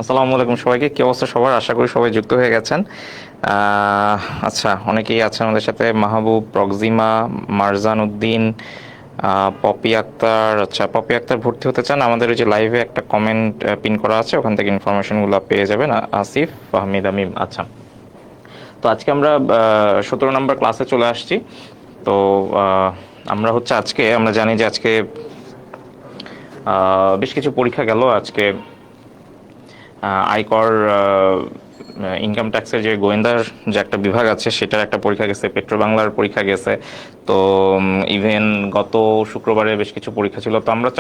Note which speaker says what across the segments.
Speaker 1: আসসালামু আলাইকুম সবাইকে, কি অবস্থা সবার? আশা করি সবাই যুক্ত হয়ে গেছেন। আচ্ছা, অনেকেই আছেন আমাদের সাথে। মাহবুব, প্রক্সিমা, মারজান উদ্দিন, পপি আক্তার। আচ্ছা, পপি আক্তার ভর্তি হতে চান? আমাদের ওই যে লাইভে একটা কমেন্ট পিন করা আছে, ওখান থেকে ইনফরমেশনগুলো পেয়ে যাবেন। আসিফ, ফাহমিদ, আমিম। আচ্ছা, তো আজকে আমরা 17 নম্বর ক্লাসে চলে আসছি। তো আমরা হচ্ছে আজকে আমরা জানি যে আজকে বেশ কিছু পরীক্ষা গেল আজকে। আয়কর, ইনকাম ট্যাক্সের যে গোয়েন্দার যে একটা বিভাগ আছে সেটার একটা পরীক্ষা গেছে, পেট্রো বাংলার পরীক্ষা গেছে। তো ইভেন গত শুক্রবারে বেশ কিছু পরীক্ষা ছিল। তো আমরা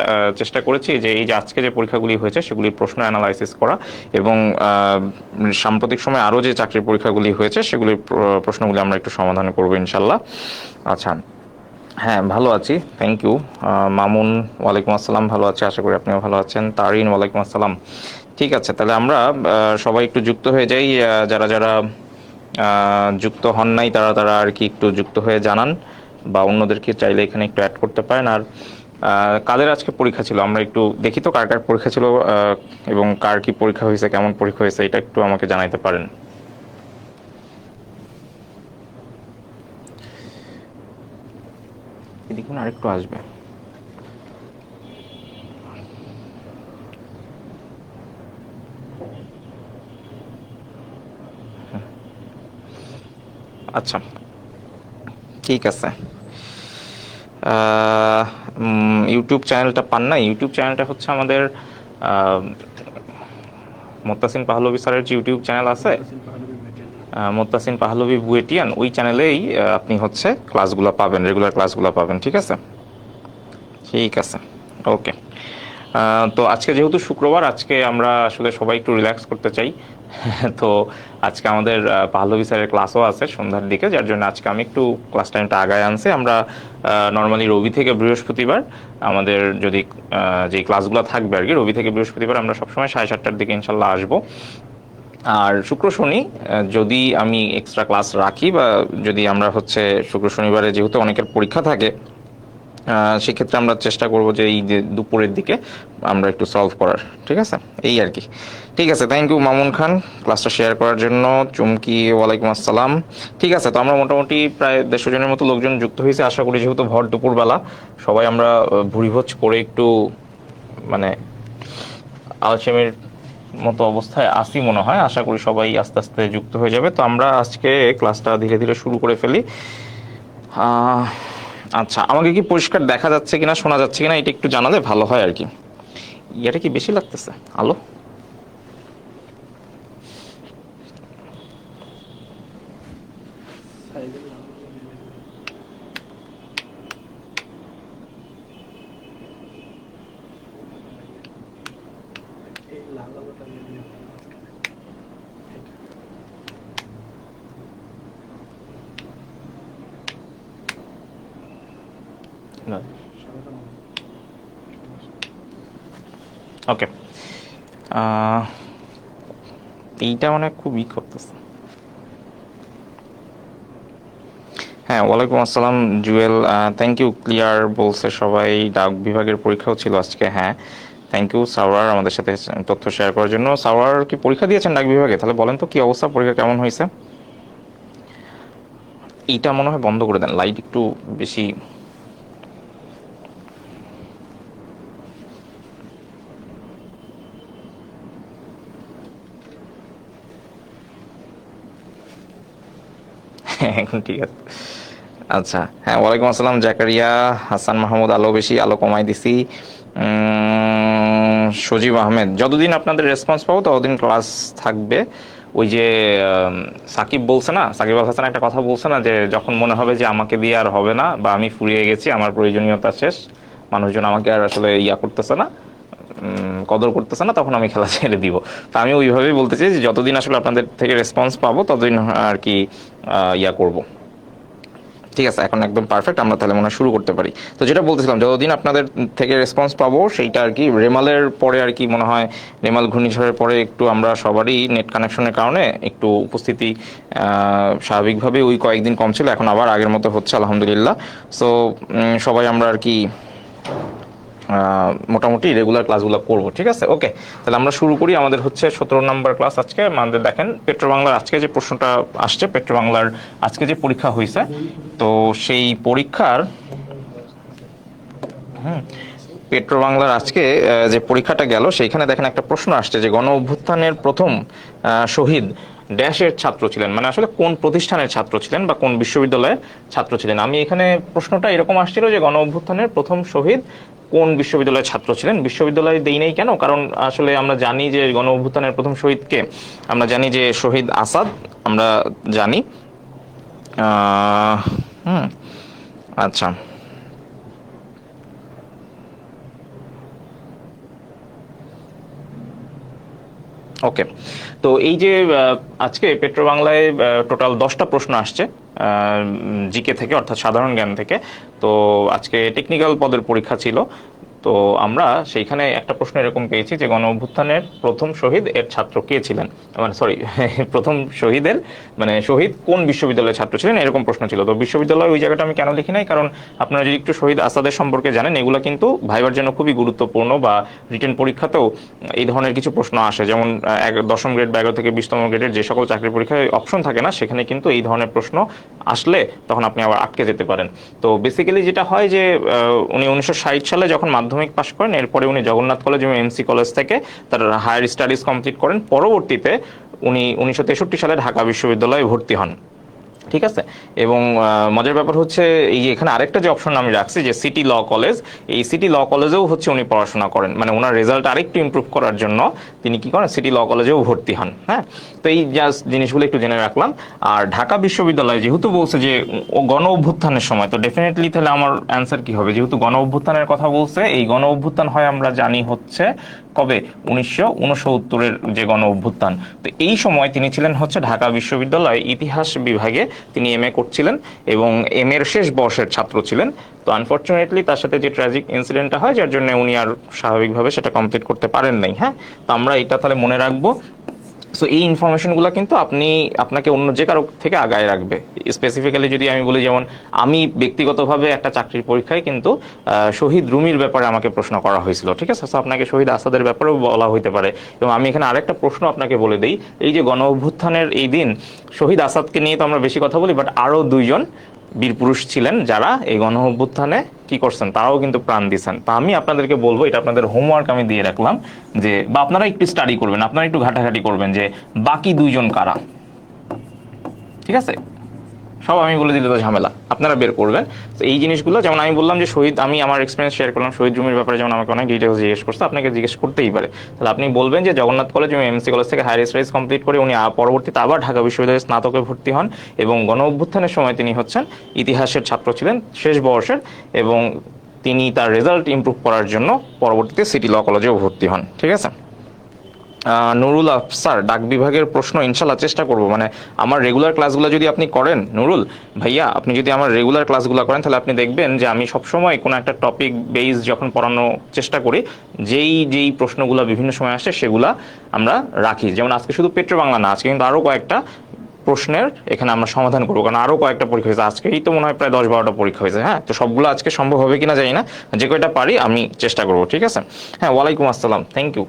Speaker 1: চেষ্টা করেছি যে এই যে আজকে যে পরীক্ষাগুলি হয়েছে সেগুলির প্রশ্ন অ্যানালাইসিস করা, এবং সাম্প্রতিক সময় আরও যে চাকরির পরীক্ষাগুলি হয়েছে সেগুলির প্রশ্নগুলি আমরা একটু সমাধান করবো ইনশাল্লাহ। আচ্ছা, হ্যাঁ, ভালো আছি, থ্যাংক ইউ। মামুন, ওয়ালাইকুম আসসালাম, ভালো আছি, আশা করি আপনিও ভালো আছেন। তারিন, ওয়ালাইকুম আসসালাম। ঠিক আছে, তাহলে আমরা সবাই একটু যুক্ত হয়ে যাই। যারা যারা যুক্ত হন নাই তারা তারা আর কি একটু যুক্ত হয়ে জানান, বা অন্যদেরকে চাইলে এখানে একটু অ্যাড করতে পারেন। আর কাদের আজকে পরীক্ষা ছিল আমরা একটু দেখি তো, কার কার পরীক্ষা ছিল, এবং কার কি পরীক্ষা হয়েছে, কেমন পরীক্ষা হয়েছে, এটা একটু আমাকে জানাইতে পারেন। দেখুন আরেকটু আসবে। আচ্ছা, ঠিক আছে। ইউটিউব চ্যানেলটা পান না? ইউটিউব চ্যানেলটা হচ্ছে আমাদের মোত্তাসিন পাহলভি স্যারের যে ইউটিউব চ্যানেল আছে, মোত্তাসিন পাহলভি বুয়েটিয়ান, ওই চ্যানেলেই আপনি হচ্ছে ক্লাসগুলো পাবেন, রেগুলার ক্লাসগুলো পাবেন। ঠিক আছে, ঠিক আছে, ওকে। তো আজকে যেহেতু শুক্রবার, আজকে আমরা আসলে সবাই একটু রিল্যাক্স করতে চাই। তো আজকে আমাদের পাহলভি স্যারের ক্লাসও আছে সন্ধ্যার দিকে, যার জন্য আজকে আমি একটু ক্লাস টাইমটা আগায় আনছি। আমরা নর্মালি রবি থেকে বৃহস্পতিবার আমাদের যদি যে ক্লাসগুলো থাকবে আর কি, রবি থেকে বৃহস্পতিবার আমরা সবসময় 7:30টার দিকে ইনশাল্লাহ আসবো। আর শুক্র শনি যদি আমি এক্সট্রা ক্লাস রাখি, বা যদি আমরা হচ্ছে শুক্র শনিবারে যেহেতু অনেকের পরীক্ষা থাকে, সেক্ষেত্রে আমরা চেষ্টা করব যে এই যে দুপুরের দিকে আমরা একটু সলভ করার। ঠিক আছে, এই আর কি। ঠিক আছে, থ্যাংক ইউ মামুন খান ক্লাসটা শেয়ার করার জন্য। চুমকি, ওয়ালাইকুম আসসালাম। ঠিক আছে, তো আমরা মোটামুটি প্রায় 150 জনের মতো লোকজন যুক্ত হয়েছে। আশা করি যেহেতু ভর দুপুরবেলা, সবাই আমরা ভুরিভোজ করে একটু মানে আলসেমের মতো অবস্থায় আসি মনে হয়। আশা করি সবাই আস্তে আস্তে যুক্ত হয়ে যাবে। তো আমরা আজকে ক্লাসটা ধীরে ধীরে শুরু করে ফেলি। আচ্ছা, আমাকে কি পরিষ্কার দেখা যাচ্ছে কিনা, শোনা যাচ্ছে কিনা, এটা একটু জানালে ভালো হয় আর কি। এটা কি বেশি লাগতেছে আলো? ওকে, এইটা মানে খুব ই করতেছে। হ্যাঁ, ওয়ালাইকুম আসসালাম জুয়েল, থ্যাংক ইউ। ক্লিয়ার বলছে সবাই। ডাক বিভাগের পরীক্ষাও ছিল আজকে, হ্যাঁ। থ্যাংক ইউ সাওয়ার আমাদের সাথে তথ্য শেয়ার করার জন্য। সাওয়ার কি পরীক্ষা দিয়েছেন ডাক বিভাগে? তাহলে বলেন তো কি অবস্থা, পরীক্ষা কেমন হয়েছে। এইটা মনে হয় বন্ধ করে দেন, লাইট একটু বেশি। এখন ঠিক আছে। আচ্ছা, হ্যাঁ, ওয়ালাইকুম আসসালাম জাকারিয়া। হাসান মাহমুদ, আলো বেশি, আলো কমাই দিছি। সজীব আহমেদ, যতদিন আপনাদের রেসপন্স পাবো ততদিন ক্লাস থাকবে। ওই যে সাকিব বলছে না, সাকিব আল হাসান একটা কথা বলছে না, যে যখন মনে হবে যে আমাকে দিয়ে আর হবে না, বা আমি ফুরিয়ে গেছি, আমার প্রয়োজনীয়তা শেষ, মানুষজন আমাকে আর আসলে ইয়া করতেছে না, কদর করতেছে না, তখন আমি খেলা ছেড়ে দিব। তা আমি ওইভাবেই বলতে চাই যে যতদিন আসলে আপনাদের থেকে রেসপন্স পাবো ততদিন আর কি ইয়া করব। ঠিক আছে, এখন একদম পারফেক্ট। আমরা তাহলে মনে হয় শুরু করতে পারি। তো যেটা বলতেছিলাম, যতদিন আপনাদের থেকে রেসপন্স পাবো সেইটা আর কি, রেমালের পরে আর কি মনে হয়, রেমাল ঘূর্ণিঝড়ের পরে একটু আমরা সবারই নেট কানেকশনের কারণে একটু উপস্থিতি স্বাভাবিকভাবে ওই কয়েকদিন কম ছিল, এখন আবার আগের মতো হচ্ছে আলহামদুলিল্লাহ। সো সবাই আমরা আর কি মোটামুটি রেগুলার ক্লাসগুলো করব, ঠিক আছে? ওকে, তাহলে আমরা শুরু করি। আমাদের হচ্ছে 17 নম্বর ক্লাস আজকে। আমাদের দেখেন পেট্রো বাংলার আজকে যে প্রশ্নটা আসছে, পেট্রো বাংলার আজকে যে পরীক্ষা হয়েছে, তো সেই পরীক্ষার পেট্রো বাংলার আজকে যে পরীক্ষাটা গেল, সেইখানে দেখেন একটা প্রশ্ন আসছে যে গণ অভ্যুত্থানের প্রথম শহীদ ড্যাশের ছাত্র ছিলেন, মানে আসলে কোন প্রতিষ্ঠানের ছাত্র ছিলেন বা কোন বিশ্ববিদ্যালয়ের ছাত্র ছিলেন। আমি এখানে প্রশ্নটা এরকম আসছিল যে গণ অভ্যুত্থানের প্রথম শহীদ কোন বিশ্ববিদ্যালয়ের ছাত্র ছিলেন। বিশ্ববিদ্যালয় দেই নাই কেন, কারণ আসলে আমরা জানি যে গণ অভ্যুত্থানের প্রথম শহীদকে, আমরা জানি যে শহীদ আসাদ, আমরা জানি। হুম, আচ্ছা, ওকে। তো এই যে আজকে পেট্রো বাংলায় টোটাল 10টা প্রশ্ন আসছে জিকে থেকে, অর্থাৎ সাধারণ জ্ঞান থেকে। তো আজকে টেকনিক্যাল পদের পরীক্ষা ছিল। তো আমরা সেইখানে একটা প্রশ্ন এরকম পেয়েছি যে গণ অভ্যুত্থানের প্রথম শহীদ এর ছাত্র কে ছিলেন, মানে সরি প্রথম শহীদের মানে শহীদ কোন বিশ্ববিদ্যালয়ের ছাত্র ছিলেন, এরকম প্রশ্ন ছিল। তো বিশ্ববিদ্যালয় ওই জায়গাটা আমি কেন লিখি নাই, কারণ আপনারা যদি একটু শহীদ আসাদের সম্পর্কে জানেন, এগুলো কিন্তু ভাইবার জন্য খুবই গুরুত্বপূর্ণ, বা রিটেন পরীক্ষাতেও এই ধরনের কিছু প্রশ্ন আসে। যেমন 10ম গ্রেড বা 11 থেকে 20তম গ্রেডের যে সকল চাকরির পরীক্ষায় অপশন থাকে না, সেখানে কিন্তু এই ধরনের প্রশ্ন আসলে তখন আপনি আবার আটকে যেতে পারেন। তো বেসিক্যালি যেটা হয় যে উনি 1960 সালে যখন মাধ্যমিক পাশ করেন, এরপরে উনি জগন্নাথ কলেজ এবং এমসি কলেজ থেকে তার হায়ার স্টাডিজ কমপ্লিট করেন। পরবর্তীতে উনি 1963 সালে ঢাকা বিশ্ববিদ্যালয়ে ভর্তি হন, ঠিক আছে? এবং মজার ব্যাপার হচ্ছে এই যে এখানে আরেকটা যে অপশন আমি রাখছি যে সিটি ল কলেজ, এই সিটি ল কলেজেও হচ্ছে উনি পড়াশোনা করেন, মানে ওনার রেজাল্ট আরেকটু ইমপ্রুভ করার জন্য তিনি কি করেন, সিটি ল কলেজেও ভর্তি হন। হ্যাঁ, তো এই জাস্ট জিনিসগুলো একটু জেনে রাখলাম। আর ঢাকা বিশ্ববিদ্যালয় যেহেতু বলছে যে ও গণ অভ্যুত্থানের সময়, তো ডেফিনেটলি তাহলে আমার অ্যান্সার কি হবে, যেহেতু গণ অভ্যুত্থানের কথা বলছে, এই গণ অভ্যুত্থান হয় আমরা জানি হচ্ছে কবে, 1969-এর যে গণ অভ্যুত্থান। তো এই সময় তিনি ছিলেন হচ্ছে ঢাকা বিশ্ববিদ্যালয় ইতিহাস বিভাগে তিনি এমএ করছিলেন এবং এম এর শেষ বর্ষের ছাত্র ছিলেন। তো আনফর্চুনেটলি তার সাথে যে ট্র্যাজিক ইনসিডেন্টটা হয়, যার জন্য উনি আর স্বাভাবিকভাবে সেটা কমপ্লিট করতে পারেন নাই। হ্যাঁ, তো আমরা এটা তাহলে মনে রাখবো। সো এই ইনফরমেশনগুলো কিন্তু আপনাকে অন্য যে কারো থেকে আগায় রাখবে। স্পেসিফিক্যালি যদি আমি বলি, যেমন আমি ব্যক্তিগতভাবে একটা চাকরির পরীক্ষায় কিন্তু শহীদ রুমির ব্যাপারে আমাকে প্রশ্ন করা হয়েছিল, ঠিক আছে? সো আপনাকে শহীদ আসাদের ব্যাপারেও বলা হইতে পারে। এবং আমি এখানে আরেকটা প্রশ্ন আপনাকে বলে দিই, এই যে গণ অভ্যুত্থানের এই দিন শহীদ আসাদকে নিয়ে তো আমরা বেশি কথা বলি, বাট আরও দুইজন বীরপুরুষ ছিলেন যারা এই গণ অভ্যুত্থানে কি করছেন, তারাও কিন্তু প্রাণ দিয়েছেন। তা আমি আপনাদেরকে বলবো, এটা আপনাদের হোমওয়ার্ক আমি দিয়ে রাখলাম, যে বা আপনারা একটু স্টাডি করবেন, আপনারা একটু ঘাটাঘাটি করবেন যে বাকি দুইজন কারা, ঠিক আছে? সব আমি বলে দিলে তো ঝামেলা, আপনারা বের করবেন। তো এই জিনিসগুলো, যেমন আমি বললাম যে শহীদ, আমি আমার এক্সপিরিয়েন্স শেয়ার করলাম শহীদ রুমির ব্যাপারে, যেমন আমাকে অনেক ডিটেলস জিজ্ঞেস করছে, আপনাকে জিজ্ঞেস করতেই পারে। তাহলে আপনি বলবেন যে জগন্নাথ কলেজ এবং এমসি কলেজ থেকে হায়ার স্টাডিজ কমপ্লিট করে উনি পরবর্তীতে আবার ঢাকা বিশ্ববিদ্যালয়ে স্নাতকে ভর্তি হন, এবং গণ অভ্যুত্থানের সময় তিনি হচ্ছেন ইতিহাসের ছাত্র ছিলেন শেষ বর্ষের, এবং তিনি তার রেজাল্ট ইমপ্রুভ করার জন্য পরবর্তীতে সিটি ল কলেজেও ভর্তি হন, ঠিক আছে? নুরুল আফসার, ডাক বিভাগের প্রশ্ন ইনশাল্লাহ চেষ্টা করব, মানে আমার রেগুলার ক্লাসগুলো যদি আপনি করেন, নুরুল ভাইয়া, আপনি যদি আমার রেগুলার ক্লাসগুলো করেন, তাহলে আপনি দেখবেন যে আমি সবসময় কোনো একটা টপিক বেস যখন পড়ানোর চেষ্টা করি, যেই প্রশ্নগুলো বিভিন্ন সময় আসে সেগুলা আমরা রাখি। যেমন আজকে শুধু পেট্রো বাংলা না, আজকে কিন্তু আরও কয়েকটা প্রশ্নের এখানে আমরা সমাধান করবো, কারণ আরও কয়েকটা পরীক্ষা হয়েছে আজকেই, তো মনে হয় প্রায় 10-12টা পরীক্ষা হয়েছে। হ্যাঁ, তো সবগুলো আজকে সম্ভব হবে কিনা জানি না, যে কয়টা পারি আমি চেষ্টা করবো, ঠিক আছে? হ্যাঁ, ওয়ালাইকুম আসসালাম, থ্যাংক ইউ।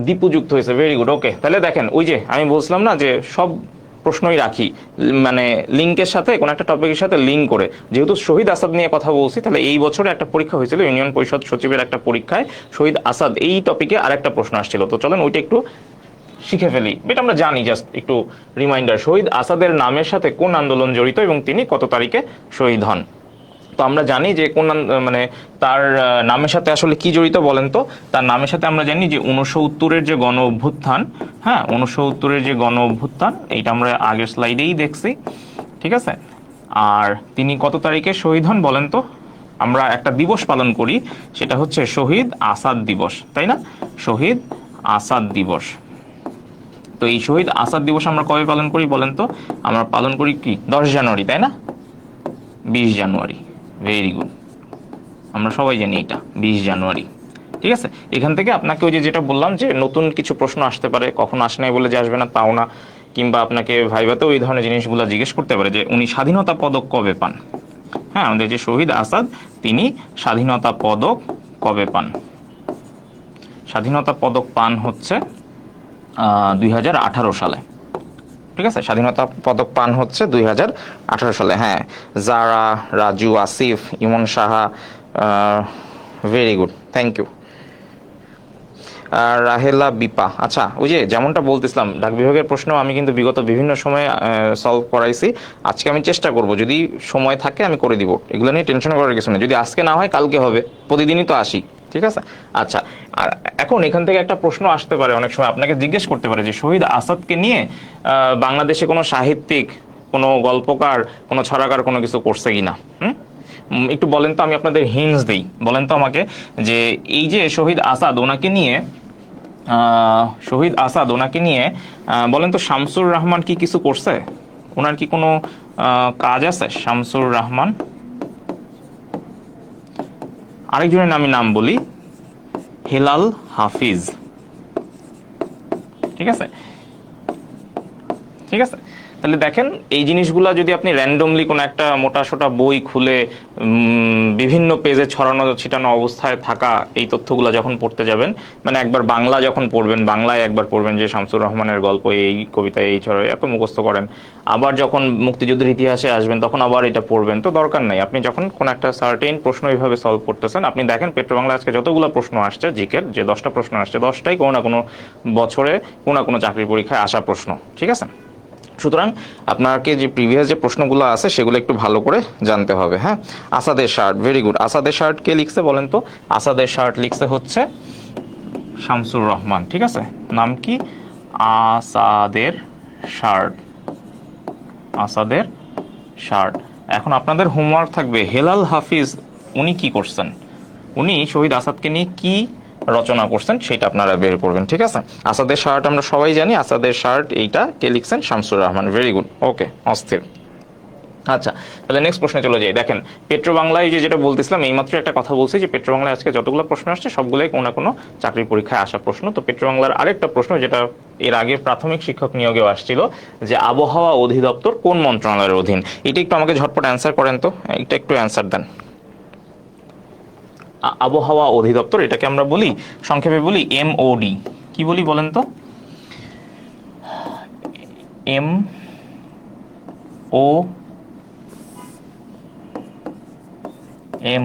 Speaker 1: দীপু যুক্ত হয়েছে, ভেরি গুড। ওকে, তাহলে দেখেন ওই যে আমি বলছিলাম না যে সব প্রশ্নই রাখি, মানে লিঙ্কের সাথে, কোনো একটা টপিকের সাথে লিঙ্ক করে। যেহেতু শহীদ আসাদ নিয়ে কথা বলছি, তাহলে এই বছরে একটা পরীক্ষা হয়েছিল ইউনিয়ন পরিষদ সচিবের একটা পরীক্ষায় শহীদ আসাদ এই টপিকে আরেকটা প্রশ্ন আসছিল। তো চলেন ওইটা একটু শিখে ফেলি, এটা আমরা জানি, জাস্ট একটু রিমাইন্ডার। শহীদ আসাদের নামের সাথে কোন আন্দোলন জড়িত এবং তিনি কত তারিখে শহীদ হন? তো আমরা জানি যে কোন মানে তার নামের সাথে আসলে কি জড়িত বলেন তো? তার নামের সাথে আমরা জানি যে 69-এর যে গণ অভ্যুত্থান, হ্যাঁ 69-এর যে গণ অভ্যুত্থান, এইটা আমরা আগের স্লাইডেই দেখছি, ঠিক আছে? আর তিনি কত তারিখে শহীদ হন বলেন তো? আমরা একটা দিবস পালন করি, সেটা হচ্ছে শহীদ আসাদ দিবস, তাই না? শহীদ আসাদ দিবস। তো এই শহীদ আসাদ দিবস আমরা কবে পালন করি বলেন তো? আমরা পালন করি কি 10 জানুয়ারি, তাই না? 20 জানুয়ারি, ভেরি গুড। আমরা সবাই জানি এটা 20 জানুয়ারি, ঠিক আছে? এখান থেকে আপনাকে ওই যে যেটা বললাম যে নতুন কিছু প্রশ্ন আসতে পারে, কখন আসে নাই বলে যে আসবে না তাও না, কিংবা আপনাকে ভাইভাতেও এই ধরনের জিনিসগুলো জিজ্ঞেস করতে পারে যে উনি স্বাধীনতা পদক কবে পান। হ্যাঁ, আমাদের যে শহীদ আসাদ, তিনি স্বাধীনতা পদক কবে পান? স্বাধীনতা পদক পান হচ্ছে 2018 সালে। ঠিক আছে, স্বাধীনতা পদক পান হচ্ছে 2018 সালে। হ্যাঁ, Zara, Raju, Asif, Imon Saha, very good, thank you. Rahela Bipa, আচ্ছা ওই যে যেমনটা বলতেছিলাম, ডাক বিভাগের প্রশ্ন আমি কিন্তু বিগত বিভিন্ন সময়ে সলভ করাইছি। আজকে আমি চেষ্টা করব, যদি সময় থাকে আমি করে দিব, এগুলো নিয়ে টেনশন করার কিছু নেই। যদি আজকে না হয় কালকে হবে, প্রতিদিনই তো আসি। ঠিক আছে, আচ্ছা। আর এখন এখান থেকে একটা প্রশ্ন আসতে পারে, অনেক সময় আপনাকে জিজ্ঞেস করতে পারে যে শহীদ আসাদকে নিয়ে বাংলাদেশে কোনো সাহিত্যিক, কোনো গল্পকার, কোনো ছড়াকার কোনো কিছু করছে কিনা। একটু বলেন তো, আমি আপনাদের হিন্টস দিই, বলেন তো আমাকে যে এই যে শহীদ আসাদ, ওনাকে নিয়ে বলেন তো শামসুর রহমান কি কিছু করছে? ওনার কি কোনো কাজ আছে শামসুর রহমান? আরেকজনের আমি নাম বলি, হেলাল হাফিজ। ঠিক আছে, ঠিক আছে। তাহলে দেখেন, এই জিনিসগুলো যদি আপনি র্যান্ডমলি কোনো একটা মোটাসোটা বই খুলে বিভিন্ন পেজে ছড়ানো ছিটানো অবস্থায় থাকা এই তথ্যগুলো যখন পড়তে যাবেন, মানে একবার বাংলা যখন পড়বেন, বাংলায় একবার পড়বেন যে শামসুর রহমানের গল্প, এই কবিতা, এই ছড়া এত মুখস্থ করেন, আবার যখন মুক্তিযুদ্ধের ইতিহাসে আসবেন তখন আবার এটা পড়বেন, তো দরকার নাই। আপনি যখন কোন একটা সার্টেন প্রশ্ন এইভাবে সলভ করতেছেন, আপনি দেখেন পেট্রো বাংলা আজকে যতগুলো প্রশ্ন আসছে, জিকের যে 10টা প্রশ্ন আসছে, 10টাই কোনো না কোনো বছরে কোনো না কোনো চাকরি পরীক্ষায় আসা প্রশ্ন। ঠিক আছে, সুতরাং আপনাকে যে প্রিভিয়াস যে প্রশ্নগুলো আছে সেগুলো একটু ভালো করে জানতে হবে। হ্যাঁ, আসাদের শার্ট, ভেরি গুড। আসাদের শার্ট কে লিখছে বলেন তো? আসাদের শার্ট লিখছে হচ্ছে শামসুর রহমান। ঠিক আছে, নাম কি? আসাদের শার্ট, আসাদের শার্ট। এখন আপনাদের হোমওয়ার্ক থাকবে, হেলাল হাফিজ উনি কি করছেন, উনি শহীদ আসাদকে নিয়ে কি রচনা করছেন সেটা আপনারা বের করবেন। ঠিক আছে, আসাদের শার্ট আমরা সবাই জানি, আসাদের শার্ট এইটা কে লিখছেন? শামসুর রহমান। ভেরি গুড, ওকে, অস্থির। আচ্ছা, তাহলে নেক্সট প্রশ্নে চলে যাই। দেখেন, পেট্রো বাংলায় যেটা বলতেছিলাম, এইমাত্র একটা কথা বলছি যে পেট্রো বাংলায় আজকে যতগুলো প্রশ্ন আসছে সবগুলোই কোনো না কোনো চাকরি পরীক্ষায় আসা প্রশ্ন। তো পেট্রো বাংলার আরেকটা প্রশ্ন, যেটা এর আগে প্রাথমিক শিক্ষক নিয়োগেও আসছিল, যে আবহাওয়া অধিদপ্তর কোন মন্ত্রণালয়ের অধীন? এটা একটু আমাকে ঝটপট অ্যান্সার করেন তো, এটা একটু অ্যান্সার দেন। আবহাওয়া অধিদপ্তর, এটাকে আমরা বলি সংক্ষেপে বলি MOD। কি বলি বলেন তো?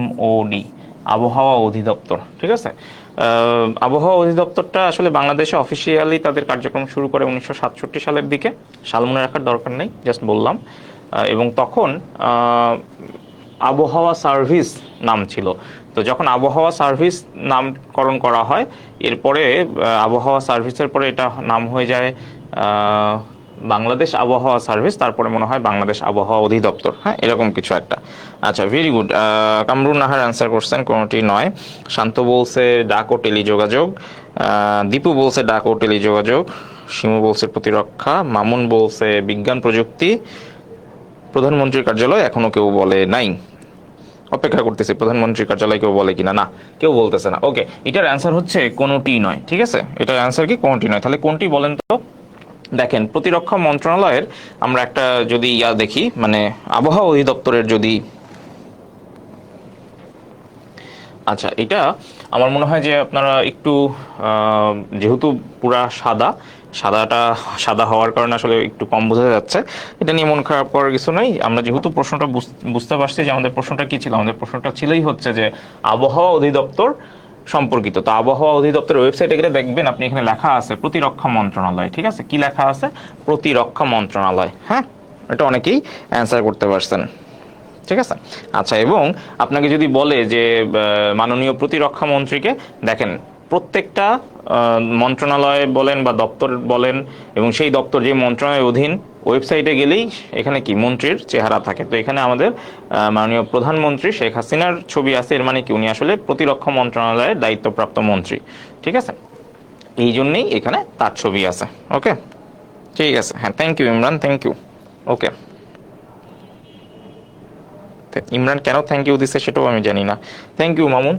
Speaker 1: MOD, আবহাওয়া অধিদপ্তর। ঠিক আছে, আবহাওয়া অধিদপ্তরটা আসলে বাংলাদেশে অফিসিয়ালি তাদের কার্যক্রম শুরু করে 1967 সালের দিকে। সাল মনে রাখার দরকার নেই, জাস্ট বললাম। এবং তখন আবহাওয়া সার্ভিস নাম ছিল। তো যখন আবহাওয়া সার্ভিস নামকরণ করা হয়, এরপরে আবহাওয়া সার্ভিসের পরে এটা নাম হয়ে যায় বাংলাদেশ আবহাওয়া সার্ভিস, তারপরে মনে হয় বাংলাদেশ আবহাওয়া অধিদপ্তর। হ্যাঁ, এরকম কিছু একটা। আচ্ছা, very good. Kamrun Nahar answer করছেন, কোনোটি নয়। শান্ত বলছে ডাক ও টেলিযোগাযোগ, দীপু বলছে ডাক ও টেলিযোগাযোগ, শিমু বলছে প্রতিরক্ষা, মামুন বলছে বিজ্ঞান প্রযুক্তি, প্রধানমন্ত্রীর কার্যালয় এখনো কেউ বলে নাই। অপেক্ষা করতেছি প্রধানমন্ত্রীর কার্যালয় কেউ বলে কিনা। না, কেউ বলতেছে না। ওকে, এটার অ্যান্সার হচ্ছে কোনোটি নয়। ঠিক আছে, এটার অ্যান্সার কি? কোনোটি নয়। তাহলে কোনটি বলেন তো? দেখেন, প্রতিরক্ষা মন্ত্রণালয়ের আমরা একটা যদি দেখি, মানে আবহাওয়া অধিদপ্তরের যদি, আচ্ছা, এটা আমার মনে হয় যে আপনারা একটু যেহেতু পুরা সাদা হওয়ার কারণে আসলে একটু কম বোঝা যাচ্ছে, এটা নিয়ে মন খারাপ করার কিছু নেই। আমরা যেহেতু প্রশ্নটা বুঝতে পারছি যে আমাদের প্রশ্নটা কি ছিল, আমাদের প্রশ্নটা ছিলই হচ্ছে যে আবহাওয়া অধিদপ্তর সম্পর্কিত। তো আবহাওয়া অধিদপ্তরের ওয়েবসাইটে গেলে দেখবেন আপনি এখানে লেখা আছে প্রতিরক্ষা মন্ত্রণালয়। ঠিক আছে, কি লেখা আছে? প্রতিরক্ষা মন্ত্রণালয়। হ্যাঁ, এটা অনেকেই অ্যান্সার করতে পারছেন। ঠিক আছে, আচ্ছা। এবং আপনাকে যদি বলে যে মাননীয় প্রতিরক্ষা মন্ত্রীকে, দেখেন প্রত্যেকটা মন্ত্রণালয় বলেন বা দপ্তর বলেন, এবং সেই দপ্তর যে মন্ত্রণালয়ের অধীন, ওয়েবসাইটে গেলেই এখানে কি মন্ত্রীর চেহারা থাকে। তো এখানে আমাদের মাননীয় প্রধানমন্ত্রী শেখ হাসিনার ছবি আছে, এর মানে কি উনি আসলে প্রতিরক্ষা মন্ত্রণালয়ের দায়িত্বপ্রাপ্ত মন্ত্রী। ঠিক আছে, এই জন্যেই এখানে তার ছবি আছে। ওকে, ঠিক আছে। হ্যাঁ, thank you Imran, thank you. Okay, Imran কেন থ্যাংক ইউ দিছে সেটাও আমি জানি না। Thank you Mamun.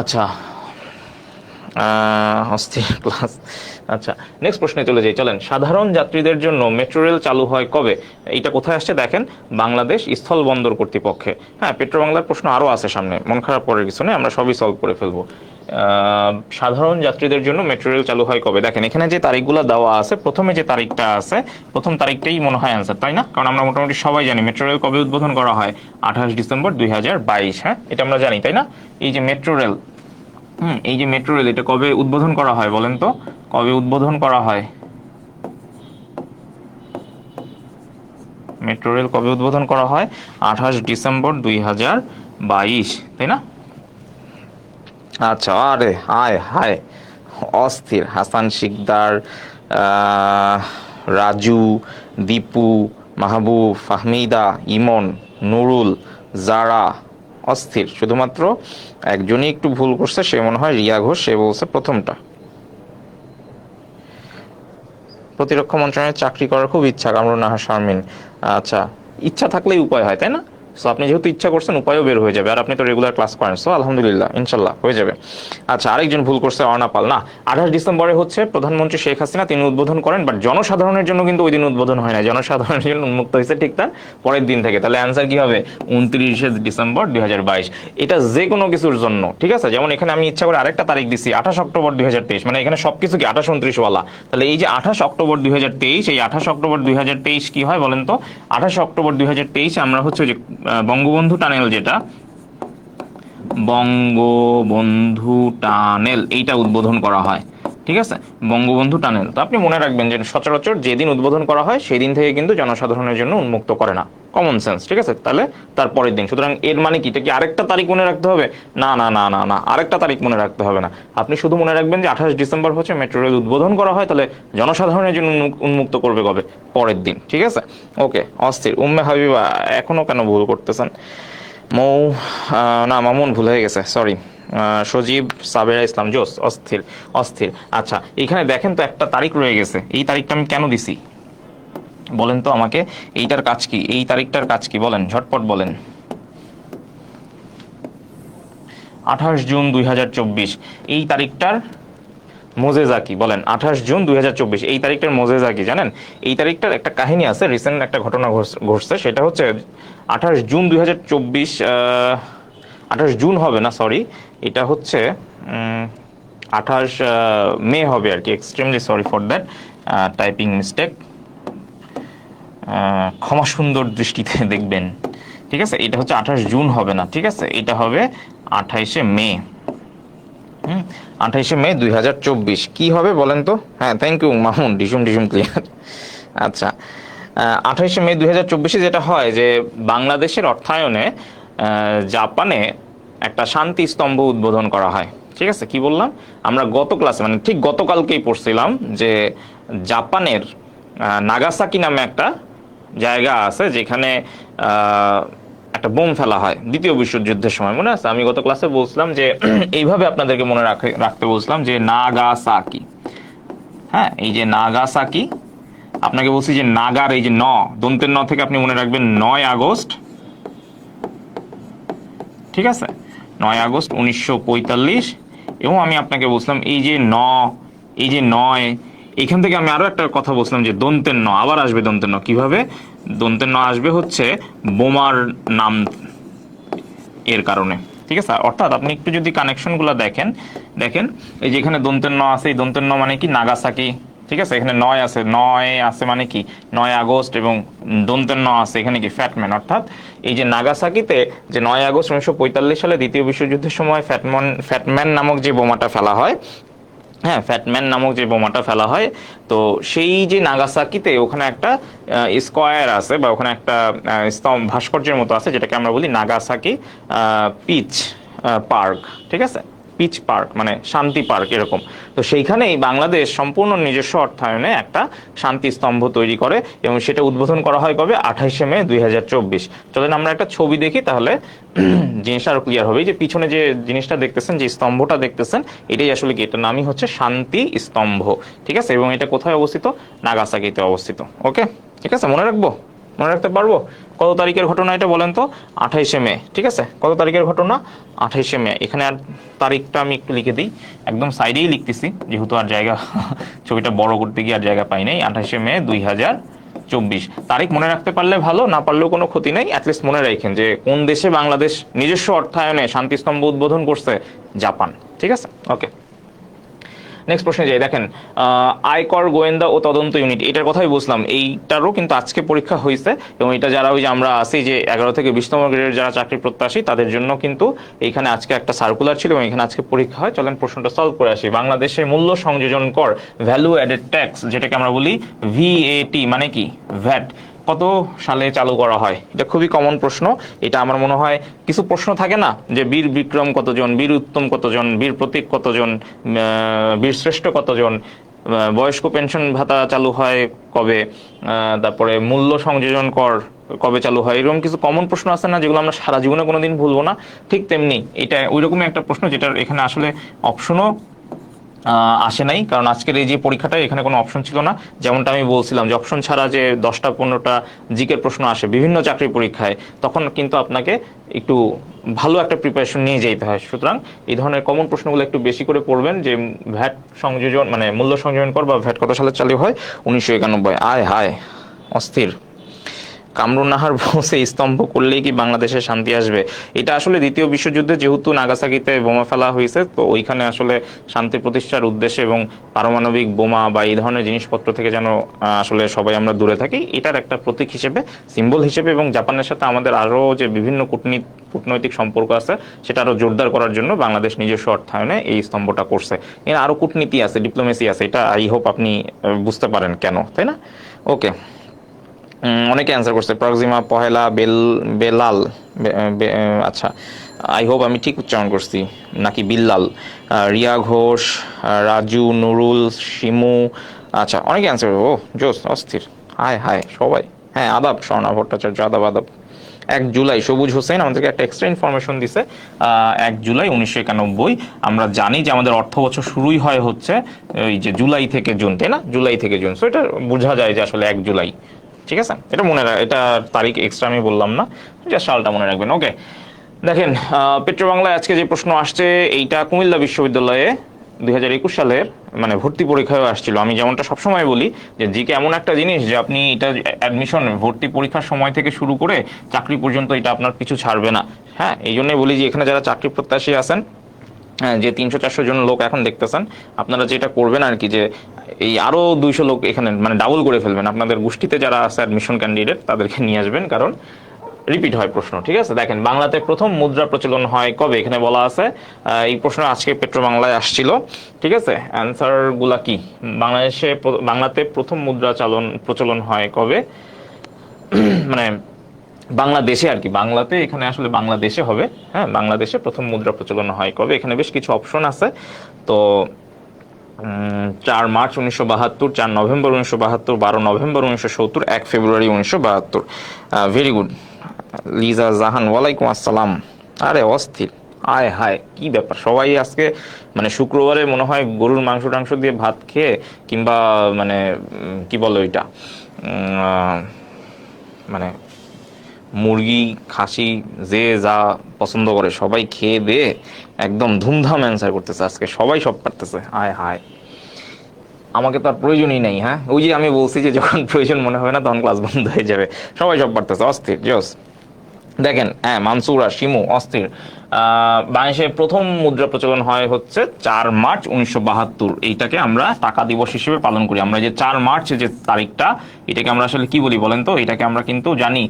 Speaker 1: আচ্ছা, অস্থির ক্লাস। আচ্ছা, নেক্সট প্রশ্নে চলে যাই, চলেন। সাধারণ যাত্রীদের জন্য মেট্রো রেল চালু হয় কবে? এইটা কোথায় আসছে দেখেন, বাংলাদেশ স্থল বন্দর কর্তৃপক্ষে। হ্যাঁ, পেট্রো বাংলার প্রশ্ন আরও আছে সামনে, মন খারাপ করার কিছু নেই, আমরা সবই সলভ করে ফেলবো। সাধারণ যাত্রীদের জন্য মেট্রো রেল চালু হয় কবে? দেখেন এখানে যে তারিখগুলো দেওয়া আছে, প্রথমে যে তারিখটা আছে, প্রথম তারিখটাই মনে হয় অ্যান্সার, তাই না? কারণ আমরা মোটামুটি সবাই জানি মেট্রো রেল কবে উদ্বোধন করা হয়, 28 ডিসেম্বর 2022। হ্যাঁ, এটা আমরা জানি, তাই না? এই যে মেট্রো রেল, এই যে মেট্রো রেল, এটা কবে উদ্বোধন করা হয় বলেন তো? কবে উদ্বোধন করা হয়? মেট্রো রেল কবে উদ্বোধন করা হয়? 28 ডিসেম্বর 2022, তাই না? আচ্ছা, আরে হায় হায়, অস্থির। হাসান শিকদার, রাজু, দীপু, মাহবুব, ফাহমিদা, ইমন, নুরুল, জারা, অস্থির। শুধুমাত্র একজনই একটু ভুল করছে, সে মনে হয় রিয়া ঘোষ, সে বলছে প্রথমটা। প্রতিরক্ষা মন্ত্রণালয়ে চাকরি করার খুব ইচ্ছা, কামরুন নাহার শারমিন। আচ্ছা, ইচ্ছা থাকলেই উপায় হয়, তাই না? সো আপনি যেহেতু ইচ্ছা করছেন, উপায়ও বের হয়ে যাবে, আর আপনি তো রেগুলার ক্লাস করেন, সো আলহামদুলিল্লাহ, ইনশাল্লাহ হয়ে যাবে। আচ্ছা, আরেকজন ভুল করছে, অর্ণাপাল। না, 28 ডিসেম্বরে হচ্ছে প্রধানমন্ত্রী শেখ হাসিনা তিনি উদ্বোধন করেন, বাট জনসাধারণের জন্য কিন্তু ওই দিন উদ্বোধন হয় না, জনসাধারণের জন্য উন্মুক্ত হয়েছে ঠিক তার পরের দিন থেকে। তাহলে অ্যান্সার কি হবে? 29 ডিসেম্বর 2022। এটা যে কোনো কিছুর জন্য, ঠিক আছে? যেমন এখানে আমি ইচ্ছা করে আরেকটা তারিখ দিছি, 28 অক্টোবর 2023, মানে এখানে সবকিছু কি 28 29 ওয়ালা। তাহলে এই যে 28 অক্টোবর 2023, এই 28 অক্টোবর 2023 কি হয় বলেন তো? 28 অক্টোবর 2023 আমরা হচ্ছে যে বঙ্গবন্ধু টানেল, যেটা বঙ্গবন্ধু টানেল, এইটা উদ্বোধন করা হয়, ঠিক আছে? বঙ্গবন্ধু টানেল। তো আপনি মনে রাখবেন যে সচরাচর যেদিন উদ্বোধন করা হয় সেই দিন থেকে কিন্তু জনসাধারণের জন্য উন্মুক্ত করে না, কমন সেন্স, ঠিক আছে? তাহলে তার পরের দিন। সুতরাং এর মানে কি, এটা কি আরেকটা তারিখ মনে রাখতে হবে? না না না না না, আরেকটা তারিখ মনে রাখতে হবে না। আপনি শুধু মনে রাখবেন যে 28 ডিসেম্বর হচ্ছে মেট্রো রেল উদ্বোধন করা হয়, তাহলে জনসাধারণের জন্য উন্মুক্ত করবে কবে? পরের দিন, ঠিক আছে? ওকে, অস্থির। উম্মে হাবিবা এখনো কেন ভুল করতেছেন? মৌ, না, মামুন ভুল হয়ে গেছে, সরি। সজীব, সাবেরা ইসলাম, জোস, অস্থির অস্থির। আচ্ছা, এখানে দেখেন তো একটা তারিখ রয়ে গেছে, এই তারিখটা আমি কেন দিছি বলেন তো আমাকে? এইটার কাজ কি, এই তারিখটার কাজ কি বলেন, ঝটপট বলেন। 28 জুন 2024, এই তারিখটার মোজেজা কি বলেন? 28 জুন 2024, এই তারিখটার মোজেজা কি জানেন? এই তারিখটার একটা কাহিনী আছে, রিসেন্ট একটা ঘটনা ঘটছে, সেটা হচ্ছে 28 জুন 2024, 28 জুন হবে না, সরি, এটা হচ্ছে 28 মে হবে আর কি। Extremely sorry for that typing mistake, ক্ষমা সুন্দর দৃষ্টিতে দেখবেন, ঠিক আছে? এটা হচ্ছে 28 জুন হবে না, ঠিক আছে? এটা হবে 28 মে। 28 মে 2024 কি হবে বলেন তো? হ্যাঁ, থ্যাংক ইউ মামুন, ডিসুম ডিসুম ক্লিয়ার। আচ্ছা, 28 মে 2024 যেটা হয় যে বাংলাদেশের অর্থায়নে জাপানে একটা শান্তি স্তম্ভ উদ্বোধন করা হয়, ঠিক আছে? কি বললাম আমরা গত ক্লাসে, মানে ঠিক গতকালকেই পড়ছিলাম যে জাপানের নাগাসাকি নামে একটা জায়গা আছে, যেখানে একটা বোম ফেলা হয় দ্বিতীয় বিশ্বযুদ্ধের সময়, মনে আছে? আমি গত ক্লাসে বলছিলাম যে এইভাবে আপনাদেরকে মনে রাখতে বলছিলাম যে নাগাসাকি। হ্যাঁ, এই যে নাগাসাকি, আপনাকে বলছি যে নাগার এই যে দন্তের ন থেকে আপনি মনে রাখবেন 9 আগস্ট, ঠিক আছে? 9 আগস্ট 1945। এবং আমি আপনাকে বলছিলাম এই যে এই যে 9, এখান থেকে আমি আরো একটা কথা বলছিলাম যে দন্তের ন, আবার আসবে দন্তের ন। কিভাবে দন্তের ন আসবে? হচ্ছে বোমার নাম এর কারণে, ঠিক আছে? অর্থাৎ আপনি একটু যদি কানেকশনগুলো দেখেন, এই যে এখানে দন্তের ন আছে, এই দন্তের ন মানে কি? নাগাসাকি, ঠিক আছে? এখানে 9 আছে মানে কি? 9 আগস্ট, এবং দন্তের ন আছে এখানে কি? ফ্যাটম্যান। অর্থাৎ এই যে নাগাসাকিতে যে 9 আগস্ট 1945 সালে দ্বিতীয় বিশ্বযুদ্ধের সময় ফ্যাটম্যান নামক যে বোমাটা ফেলা হয়, হ্যাঁ, ফ্যাটম্যান নামক যে বোমাটা ফেলা হয়, তো সেই যে নাগাসাকিতে ওখানে একটা স্কোয়ার আছে, বা ওখানে একটা স্তম্ভ ভাস্কর্যের মতো আছে, যেটাকে আমরা বলি নাগাসাকি পিচ পার্ক, ঠিক আছে? পিচ পার্ক মানে শান্তি পার্ক, এরকম। তো সেইখানেই বাংলাদেশ সম্পূর্ণ নিজস্ব অর্থায়নে একটা শান্তি স্তম্ভ তৈরি করে, এবং সেটা উদ্বোধন করা হয় কবে? 28 মে 2024। চলেন আমরা একটা ছবি দেখি, তাহলে জিনিসটা আরো ক্লিয়ার হবে। এই যে পিছনে যে জিনিসটা দেখতেছেন, যে স্তম্ভটা দেখতেছেন, এটাই আসলে কি? এটার নামই হচ্ছে শান্তি স্তম্ভ, ঠিক আছে? এবং এটা কোথায় অবস্থিত? নাগাসাকিতে অবস্থিত। ওকে, ঠিক আছে, মনে রাখবো। মনে রাখতে পারবো? কত তারিখের ঘটনা এটা বলেন তো? 28শে মে। ঠিক আছে, কত তারিখের ঘটনা? 28শে মে। এখানে আর তারিখটা আমি একটু লিখে দিই, একদম সাইডেই লিখতেছি যেহেতু আর জায়গা ছবিটা বড় করতে গিয়ে আর জায়গা পাই নাই। 28শে মে 2024। তারিখ মনে রাখতে পারলে ভালো, না পারলেও কোনো ক্ষতি নেই, অ্যাটলিস্ট মনে রাখেন যে কোন দেশে বাংলাদেশ নিজস্ব অর্থায়নে শান্তিস্তম্ভ উদ্বোধন করছে? জাপান। ঠিক আছে, ওকে। নেক্সট প্রশ্নে যাই। দেখেন, আয়কর গোয়েন্দা ও তদন্ত ইউনিট, এটার কথাই বুঝলাম, এইটারও কিন্তু আজকে পরীক্ষা হয়েছে এবং এটা যারা ওই যে আমরা আছি যে 11 থেকে 20তম গ্রেডের যারা চাকরি প্রত্যাশী তাদের জন্য কিন্তু এইখানে আজকে একটা সার্কুলার ছিল এবং এখানে আজকে পরীক্ষা হয়। চলেন প্রশ্নটা সলভ করে আসি। বাংলাদেশে মূল্য সংযোজন কর, ভ্যালু অ্যাডেড ট্যাক্স, যেটাকে আমরা বলি ভিএটি, মানে কি? ভ্যাট, কত সালে চালু করা হয়? এটা খুবই কমন প্রশ্ন। এটা আমার মনে হয় কিছু প্রশ্ন থাকে না যে বীর বিক্রম কতজন, বীর উত্তম কতজন, বীর প্রতীক কতজন, বীর শ্রেষ্ঠ কতজন, বয়স্ক পেনশন ভাতা চালু হয় কবে, তারপরে মূল্য সংযোজন কর কবে চালু হয়, এরকম কিছু কমন প্রশ্ন আছে না যেগুলো আমরা সারা জীবনে কোনোদিন ভুলবো না? ঠিক তেমনি এটা ওইরকমই একটা প্রশ্ন যেটার এখানে আসলে অপশনও আসে নাই, কারণ আজকের এই যে পরীক্ষাটা এখানে কোনো অপশন ছিল না। যেমনটা আমি বলছিলাম যে অপশন ছাড়া যে 10টা 15টা জিকের প্রশ্ন আসে বিভিন্ন চাকরি পরীক্ষায়, তখন কিন্তু আপনাকে একটু ভালো একটা প্রিপারেশন নিয়ে যেতে হয়। সুতরাং এই ধরনের কমন প্রশ্নগুলো একটু বেশি করে পড়বেন যে ভ্যাট সংযোজন মানে মূল্য সংযোজন কর বা ভ্যাট কত সালে চালু হয়? 1991। আয় হায়, অস্থির। কামরুন নাহার বলছে স্তম্ভ করলেই কি বাংলাদেশে শান্তি আসবে? এটা আসলে দ্বিতীয় বিশ্বযুদ্ধে যেহেতু নাগাসাকিতে বোমা ফেলা হয়েছে, তো ওইখানে আসলে শান্তি প্রতিষ্ঠার উদ্দেশ্যে এবং পারমাণবিক বোমা বা এই ধরনের জিনিসপত্র থেকে যেন আসলে সবাই আমরা দূরে থাকি, এটার একটা প্রতীক হিসেবে, সিম্বল হিসেবে, এবং জাপানের সাথে আমাদের আরও যে বিভিন্ন কূটনৈতিক সম্পর্ক আছে সেটা আরও জোরদার করার জন্য বাংলাদেশ নিজস্ব অর্থায়নে এই স্তম্ভটা করছে। এর আরও কূটনীতি আছে, ডিপ্লোমেসি আছে, এটা আই হোপ আপনি বুঝতে পারেন কেন, তাই না? ওকে, অনেকে অ্যান্সার করছে। প্রক্সিমা পহেলা বেলাল, আচ্ছা আই হোপ আমি ঠিক উচ্চারণ করছি, নাকি বিল্লাল। রিয়া ঘোষ, রাজু, নুরুল, শিমু, আচ্ছা অনেকে অ্যান্সার। ও জোস, অস্থির। হায় হায় সবাই। হ্যাঁ, আদাব স্বর্ণা ভট্টাচার্য, আদাব আদাব। 1 জুলাই সবুজ হোসেন আমাদেরকে একটা এক্সট্রা ইনফরমেশন দিছে। 1 জুলাই 1991। আমরা জানি যে আমাদের অর্থ বছর শুরুই হয় হচ্ছে এই যে জুলাই থেকে জুন, তাই না? জুলাই থেকে জুন, সো এটা বোঝা যায় যে আসলে 1 জুলাই। ঠিক আছে, এটা মনে এটা তারিখ এক্সট্রা আমি বললাম না, যা সালটা মনে রাখবেন। ওকে, দেখেন, পেট্রো বাংলায় আজকে যে প্রশ্ন আসছে এইটা কুমিল্লা বিশ্ববিদ্যালয়ে 2021 সালের মানে ভর্তি পরীক্ষায় আসছিল। আমি যেমনটা সবসময় বলি যে জিকে এমন একটা জিনিস যে আপনি এটা অ্যাডমিশন ভর্তি পরীক্ষার সময় থেকে শুরু করে চাকরি পর্যন্ত এটা আপনার পিছু ছাড়বে না। হ্যাঁ, এই জন্যই বলি যে এখানে যারা চাকরি প্রত্যাশী আছেন, যে 300-400 জন লোক এখন দেখতেছেন, আপনারা যেটা করবেন আর কি, যে এই আরো 200 লোক এখানে মানে ডাবল করে ফেলবেন, আপনাদের গোষ্ঠীতে যারা আছে অ্যাডমিশন ক্যান্ডিডেট তাদেরকে নিয়ে আসবেন, কারণ রিপিট হয় প্রশ্ন। ঠিক আছে, দেখেন, বাংলাতে প্রথম মুদ্রা প্রচলন হয় কবে? এখানে বলা আছে। এই প্রশ্ন আজকে পেট্রো বাংলায় আসছিল। ঠিক আছে, অ্যান্সার গুলা কি? বাংলাতে প্রথম মুদ্রা প্রচলন হয় কবে? মানে বাংলাদেশে আর কি, বাংলাতে এখানে আসলে বাংলাদেশে হবে। হ্যাঁ, বাংলাদেশে প্রথম মুদ্রা প্রচলন হয় কবে? এখানে বেশ কিছু অপশন আছে। তো 4 মার্চ 1972, 4 নভেম্বর 1972, 12 নভেম্বর 1970, 1 ফেব্রুয়ারি 1972। ভেরি গুড লিজা জাহান, ওয়ালাইকুম আসসালাম। আরে অস্থির, আয় হায় কি ব্যাপার, সবাই আজকে মানে শুক্রবারে মনে হয় গরুর মাংস টাংস দিয়ে ভাত খেয়ে, কিংবা মানে কি বলে ওইটা, মানে মুরগি খাসি যে যা পছন্দ করে সবাই খেয়ে দিয়ে একদম ধুমধাম অ্যান্সার করতেছে আজকে, সবাই সব পারতেছে। আয় হায়, আমাকে তো আর প্রয়োজনই নেই। হ্যাঁ, ওই যে আমি বলছি যে যখন প্রয়োজন মনে হবে না তখন ক্লাস বন্ধ হয়ে যাবে, সবাই সব পারতেছে, অস্থির জোস। দেখেন, হ্যাঁ, মানসুরা, শিমু, অস্থির। বাংলাদেশে প্রথম মুদ্রা প্রচলন হয় হচ্ছে 4 মার্চ 1972। এইটাকে আমরা টাকা দিবস হিসেবে পালন করি। আমরা যে 4 মার্চ যে তারিখটা, এটাকে আমরা আসলে কি বলি বলেন তো? এটাকে আমরা কিন্তু জানি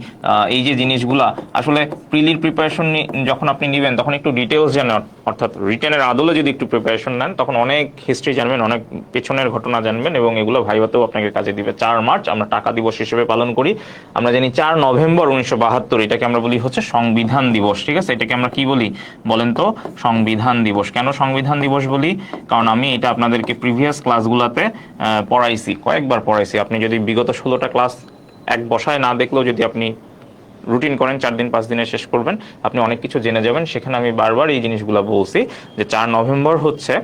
Speaker 1: এই যে জিনিসগুলা আসলে প্রিলির প্রিপারেশন যখন আপনি নেবেন তখন একটু ডিটেলস জানেন, অর্থাৎ রিটেনের আদলে যদি একটু প্রিপারেশন নেন তখন অনেক হিস্ট্রি জানবেন, অনেক পেছনের ঘটনা জানবেন, এবং এগুলো ভাইভাতেও আপনাকে কাজে দিবে। 4 মার্চ আমরা টাকা দিবস হিসেবে পালন করি। আমরা জানি 4 নভেম্বর 1972, এটাকে আমরা বলি হচ্ছে সংবিধান দিবস। ঠিক আছে, এটাকে আমরা কি বলি বলেন তো? সংবিধান দিবস। কেন সংবিধান দিবস বলি? কারণ আমি এটা আপনাদেরকে প্রিভিয়াস ক্লাসগুলোতে পড়াইছি, কয়েকবার পড়াইছি। আপনি যদি বিগত 16টা ক্লাস এক বসায় না দেখলেও যদি আপনি রুটিন করেন, 4 দিন 5 দিনে শেষ করবেন, আপনি অনেক কিছু জেনে যাবেন। সেখানে আমি বারবার এই জিনিসগুলো বলছি যে 4 নভেম্বর হচ্ছে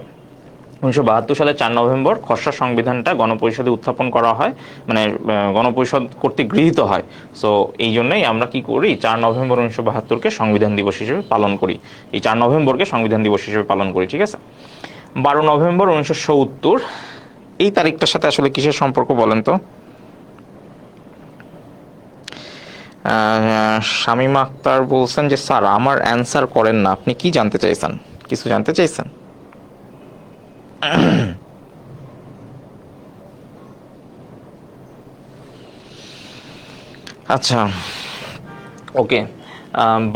Speaker 1: 1972 সালে 4 নভেম্বর খসড়া সংবিধানটা গণপরিষদে উত্থাপন করা হয়, মানে গণপরিষদ কর্তৃক গৃহীত হয়। সো এই জন্যই আমরা কি করি, 4 নভেম্বর 1972-কে সংবিধান দিবস হিসেবে পালন করি। এই 4 নভেম্বরকে সংবিধান দিবস হিসেবে পালন করি, ঠিক আছে। 12 নভেম্বর 1970, এই তারিখটার সাথে আসলে কিসের সম্পর্ক বলেন তো? শামীমা আক্তার বলছেন যে স্যার আমার অ্যান্সার করেন না, আপনি কি জানতে চাইছেন, কিছু জানতে চাইছেন? আচ্ছা, ওকে।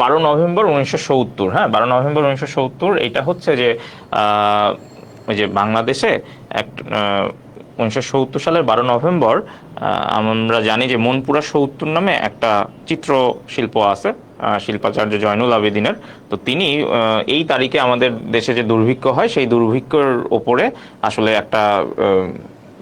Speaker 1: 12 নভেম্বর 1970, হ্যাঁ 12 নভেম্বর 1970, এটা হচ্ছে যে ওই যে বাংলাদেশে এক 1970 সালের 12 নভেম্বর আমরা জানি যে মনপুরা 70 নামে একটা চিত্রশিল্প আছে শিল্পাচার্য জয়নুল আবেদিনের। তো তিনি এই তারিখে আমাদের দেশে যে দুর্ভিক্ষ হয় সেই দুর্ভিক্ষের ওপরে আসলে একটা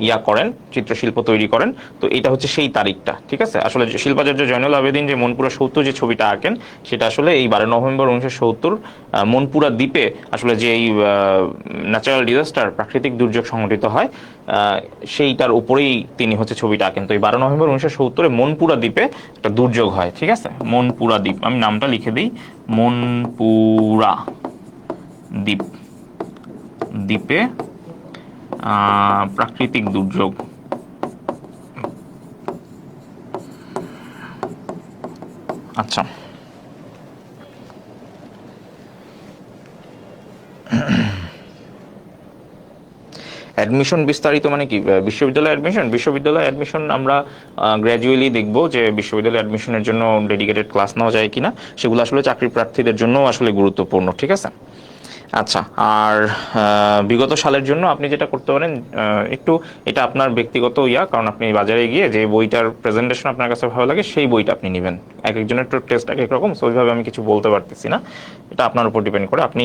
Speaker 1: ইয়া করেন, চিত্রশিল্প তৈরি করেন। তো এটা হচ্ছে সেই তারিখটা, ঠিক আছে। আসলে শিল্পাচার্য জয়নুল আবেদিন যে মনপুরা 70 যে ছবিটা আঁকেন সেটা আসলে এই 12 নভেম্বর 1970 মনপুরা দ্বীপে আসলে যে এই ন্যাচারাল ডিজাস্টার, প্রাকৃতিক দুর্যোগ সংঘটিত হয় সেইটার উপরেই তিনি হচ্ছে ছবিটা আঁকেন। তো এই 12 নভেম্বর 1970-এ মনপুরা দ্বীপে একটা দুর্যোগ হয়, ঠিক আছে। মনপুরা দ্বীপ, আমি নামটা লিখে দিই, মনপুরা দ্বীপ, দ্বীপে প্রাকৃতিক দুর্যোগ। আচ্ছা, অ্যাডমিশন বিস্তারিত মানে কি? বিশ্ববিদ্যালয় অ্যাডমিশন আমরা গ্র্যাজুয়ালি দেখব যে বিশ্ববিদ্যালয় অ্যাডমিশনের জন্য ডেডিকেটেড ক্লাস নেওয়া যায় কিনা। সেগুলো আসলে চাকরি প্রার্থীদের জন্য আসলে গুরুত্বপূর্ণ, ঠিক আছে। আচ্ছা, আর বিগত সালের জন্য আপনি যেটা করতে পারেন, একটু এটা আপনার ব্যক্তিগত কারণ আপনি বাজারে গিয়ে যে বইটার প্রেজেন্টেশন আপনার কাছে ভালো লাগে সেই বইটা আপনি নেবেন। এক একজনের তো টেস্ট এক এক রকম, সো ওইভাবে আমি কিছু বলতে পারতেছি না, এটা আপনার উপর ডিপেন্ড করে, আপনি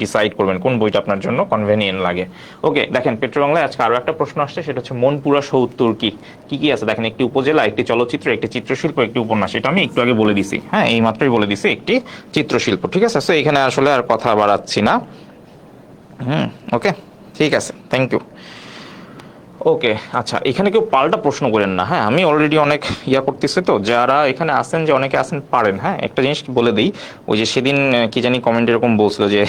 Speaker 1: ডিসাইড করবেন কোন বইটা আপনার জন্য কনভেনিয়েন্ট লাগে। ওকে, দেখেন পেট্রো বাংলায় আজকে আরো একটা প্রশ্ন আসছে, সেটা হচ্ছে মনপুরা 70 কি কি আছে। দেখেন, একটি উপজেলা, একটি চলচ্চিত্র, একটি চিত্রশিল্প, একটি উপন্যাস। এটা আমি একটু আগে বলে দিছি, হ্যাঁ এই মাত্রই বলে দিছি, একটি চিত্রশিল্প, ঠিক আছে। সো এখানে আসলে আর কথা বাড়াচ্ছি না। ওকে, ঠিক আছে, থ্যাংক ইউ। ওকে, আচ্ছা, এখানে কেউ পাল্টা প্রশ্ন করেন না, হ্যাঁ আমি অলরেডি অনেক করতেছি। তো যারা এখানে আসেন, যে অনেকে আসেন পারেন, হ্যাঁ একটা জিনিস বলে দিই, ওই যে সেদিন কি জানি কমেন্ট এরকম বলছিল যে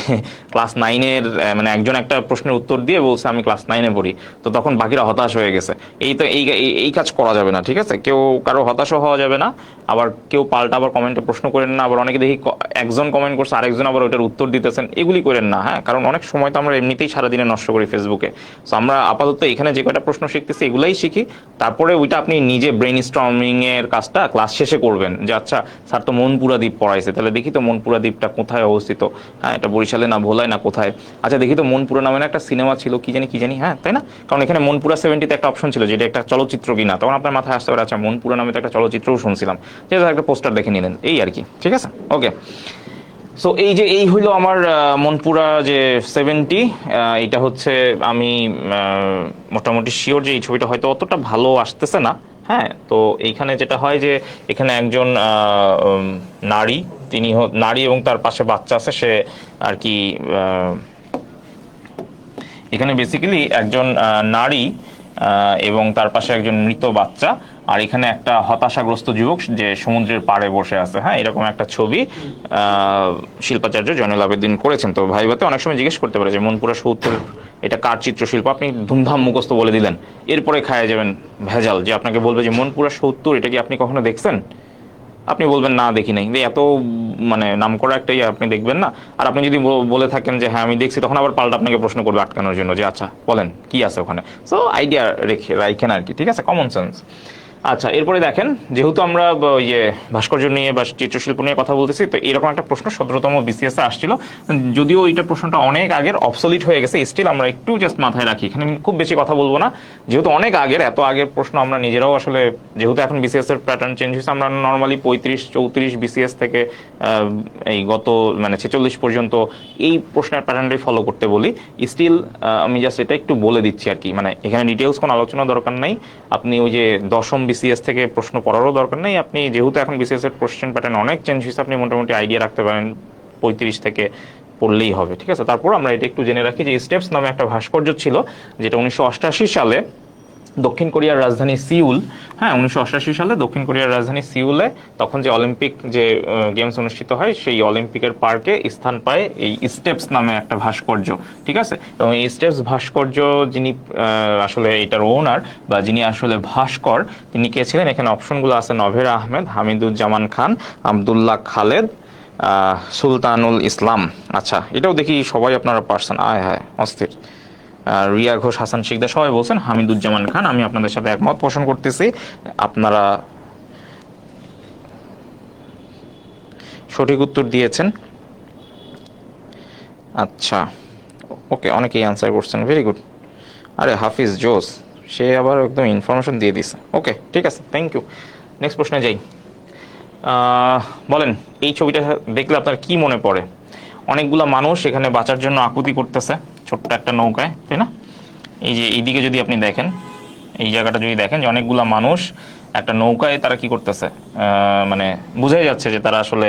Speaker 1: ক্লাস 9-এর মানে একজন একটা প্রশ্নের উত্তর দিয়ে বলছে আমি ক্লাস 9-এ পড়ি, তো তখন বাকিরা হতাশ হয়ে গেছে। তো এই কাজ করা যাবে না, ঠিক আছে। কেউ কারো হতাশও হওয়া যাবে না, আবার কেউ পাল্টা আবার কমেন্টে প্রশ্ন করেন না। আবার অনেকে দেখি একজন কমেন্ট করছে আরেকজন আবার ওইটার উত্তর দিতেছেন, এগুলি করেন না, হ্যাঁ কারণ অনেক সময় তো আমরা এমনিতেই সারাদিনে নষ্ট করি ফেসবুকে। তো আমরা আপাতত এখানে যে কয়টা প্রশ্ন শিখতেছি এগুলাই শিখি, তারপরে ওইটা আপনি নিজে ব্রেন স্টর্মিং এর কাজটা ক্লাস শেষে করবেন, যে আচ্ছা স্যার তো মনপুরা দ্বীপ পড়াইছে, তাহলে দেখি তো মনপুরা দ্বীপটা কোথায় অবস্থিত, হ্যাঁ এটা বরিশালে না ভোলায় না কোথায়, আচ্ছা দেখি তো মনপুরা নামে একটা সিনেমা ছিল কি জানি, হ্যাঁ তাই না। কারণ এখানে মনপুরা 70-তে একটা অপশন ছিল যেটা একটা চলচ্চিত্র কিনা, তখন আপনার মাথায় আসতে পারে আচ্ছা মনপুরা নামে তো একটা চলচ্চিত্রও শুনছিলাম, যেটা একটা পোস্টার দেখে নিলেন, এই আর কি, ঠিক আছে। ওকে, সো এই হইলো আমার মনপুরা যে 70, এটা হচ্ছে আমি মোটামুটি শিওর যে এই ছবিটা হয়তো অতটা ভালো আসতেছে না, হ্যাঁ। তো এইখানে যেটা হয় যে এখানে একজন নারী, তিনি নারী এবং তার পাশে বাচ্চা আছে, সে আর কি এখানে বেসিক্যালি একজন নারী এবং তার পাশে একজন মৃত বাচ্চা, আর এখানে একটা হতাশাগ্রস্ত যুবক যে সমুদ্রের পাড়ে বসে আছে, হ্যাঁ এরকম একটা ছবি শিল্পাচার্য জয়নুল আবেদিন করেছেন। তো ভাইবাতে অনেক সময় জিজ্ঞেস করতে পারে যে মনপুরা 70 এটা কার চিত্রশিল্প, আপনি ধুমধাম মুখস্থ বলে দিলেন, এরপরে খায় যাবেন ভেজাল, যে আপনাকে বলবে যে মনপুরা 70 এটা কি আপনি কখনো দেখছেন, আপনি বলবেন না দেখি নাই, এত মানে নাম করা একটা আপনি দেখবেন না। আর আপনি যদি বলে থাকেন যে হ্যাঁ আমি দেখছি, তখন আবার পাল্টা আপনাকে প্রশ্ন করবে আটকানোর জন্য, যে আচ্ছা বলেন কি আছে ওখানে। সো আইডিয়া রাখেন আর কি, ঠিক আছে, কমন সেন্স। আচ্ছা, এরপরে দেখেন, যেহেতু আমরা ভাস্কর্য নিয়ে বা চিত্রশিল্প নিয়ে কথা বলতেছি, তো এরকম একটা প্রশ্ন 17তম বিসিএস এ আসছিল, যদিও এইটা প্রশ্নটা অনেক আগের, অবসলিট হয়ে গেছে, স্টিল আমরা একটু জাস্ট মাথায় রাখি, এখানে খুব বেশি কথা বলবো না, যেহেতু অনেক আগের, এত আগের প্রশ্ন আমরা নিজেরাও আসলে, যেহেতু এখন বিসিএস এর প্যাটার্ন চেঞ্জ হয়েছে, আমরা নর্মালি 35-34 বিসিএস থেকে এই গত মানে 46 পর্যন্ত এই প্রশ্নের প্যাটার্নটাই ফলো করতে বলি। স্টিল আমি জাস্ট এটা একটু বলে দিচ্ছি আর কি, মানে এখানে ডিটেলস কোনো আলোচনা দরকার নাই, আপনি ওই যে 10ম বিসিএস থেকে প্রশ্ন পড়ারও দরকার নেই, আপনি যেহেতু এখন বিসিএস এর কোশ্চেন প্যাটার্ন অনেক চেঞ্জ হয়েছে, আপনি মোটামুটি আইডিয়া রাখতে পারেন 35 থেকে পড়লেই হবে, ঠিক আছে। তারপর আমরা এটা একটু জেনে রাখি যে স্টেপস নামে একটা ভাস্কর্য ছিল, যেটা 1988 সালে দক্ষিণ কোরিয়ার রাজধানী সিউল, হ্যাঁ 1988 সালে দক্ষিণ কোরিয়ার রাজধানী সিউলে তখন যে অলিম্পিক যে গেমস অনুষ্ঠিত হয় সেই অলিম্পিকের পার্কে স্থান পায় এই স্টেপস নামে একটা ভাস্কর্য, ঠিক আছে। এবং এই স্টেপস ভাস্কর্য যিনি আসলে এটার ওনার বা যিনি আসলে ভাস্কর, তিনি কে ছিলেন? এখানে অপশনগুলো আছে নভেরা আহমেদ, হামিদুজ্জামান খান, আবদুল্লাহ খালেদ, সুলতানুল ইসলাম। আচ্ছা, এটাও দেখি সবাই আপনারা পারছেন, আয় হায় অস্থির। রিয়া ঘোষ, হাসান শিকদার সবাই বলছেন হামিদুজ্জামান খান। আমি আপনাদের সাথে একমত পোষণ করতেছি, আপনারা সঠিক উত্তর দিয়েছেন। আচ্ছা ওকে, অনেকেই অ্যান্সার করছেন, ভেরি গুড। আরে হাফিজ জোস, সে আবার একদম ইনফরমেশন দিয়ে দিছে। ওকে ঠিক আছে, থ্যাংক ইউ। নেক্সট প্রশ্নে যাই। বলেন, এই ছবিটা দেখলে আপনার কি মনে পড়ে? অনেকগুলা মানুষ এখানে বাঁচার জন্য আকুতি করতেছে ছোট্ট একটা নৌকায়, তাই না? এই যে এইদিকে যদি আপনি দেখেন, এই জায়গাটা যদি দেখেন যে অনেকগুলা মানুষ একটা নৌকায় তারা কি করতেছে, মানে বুঝাই যাচ্ছে যে তারা আসলে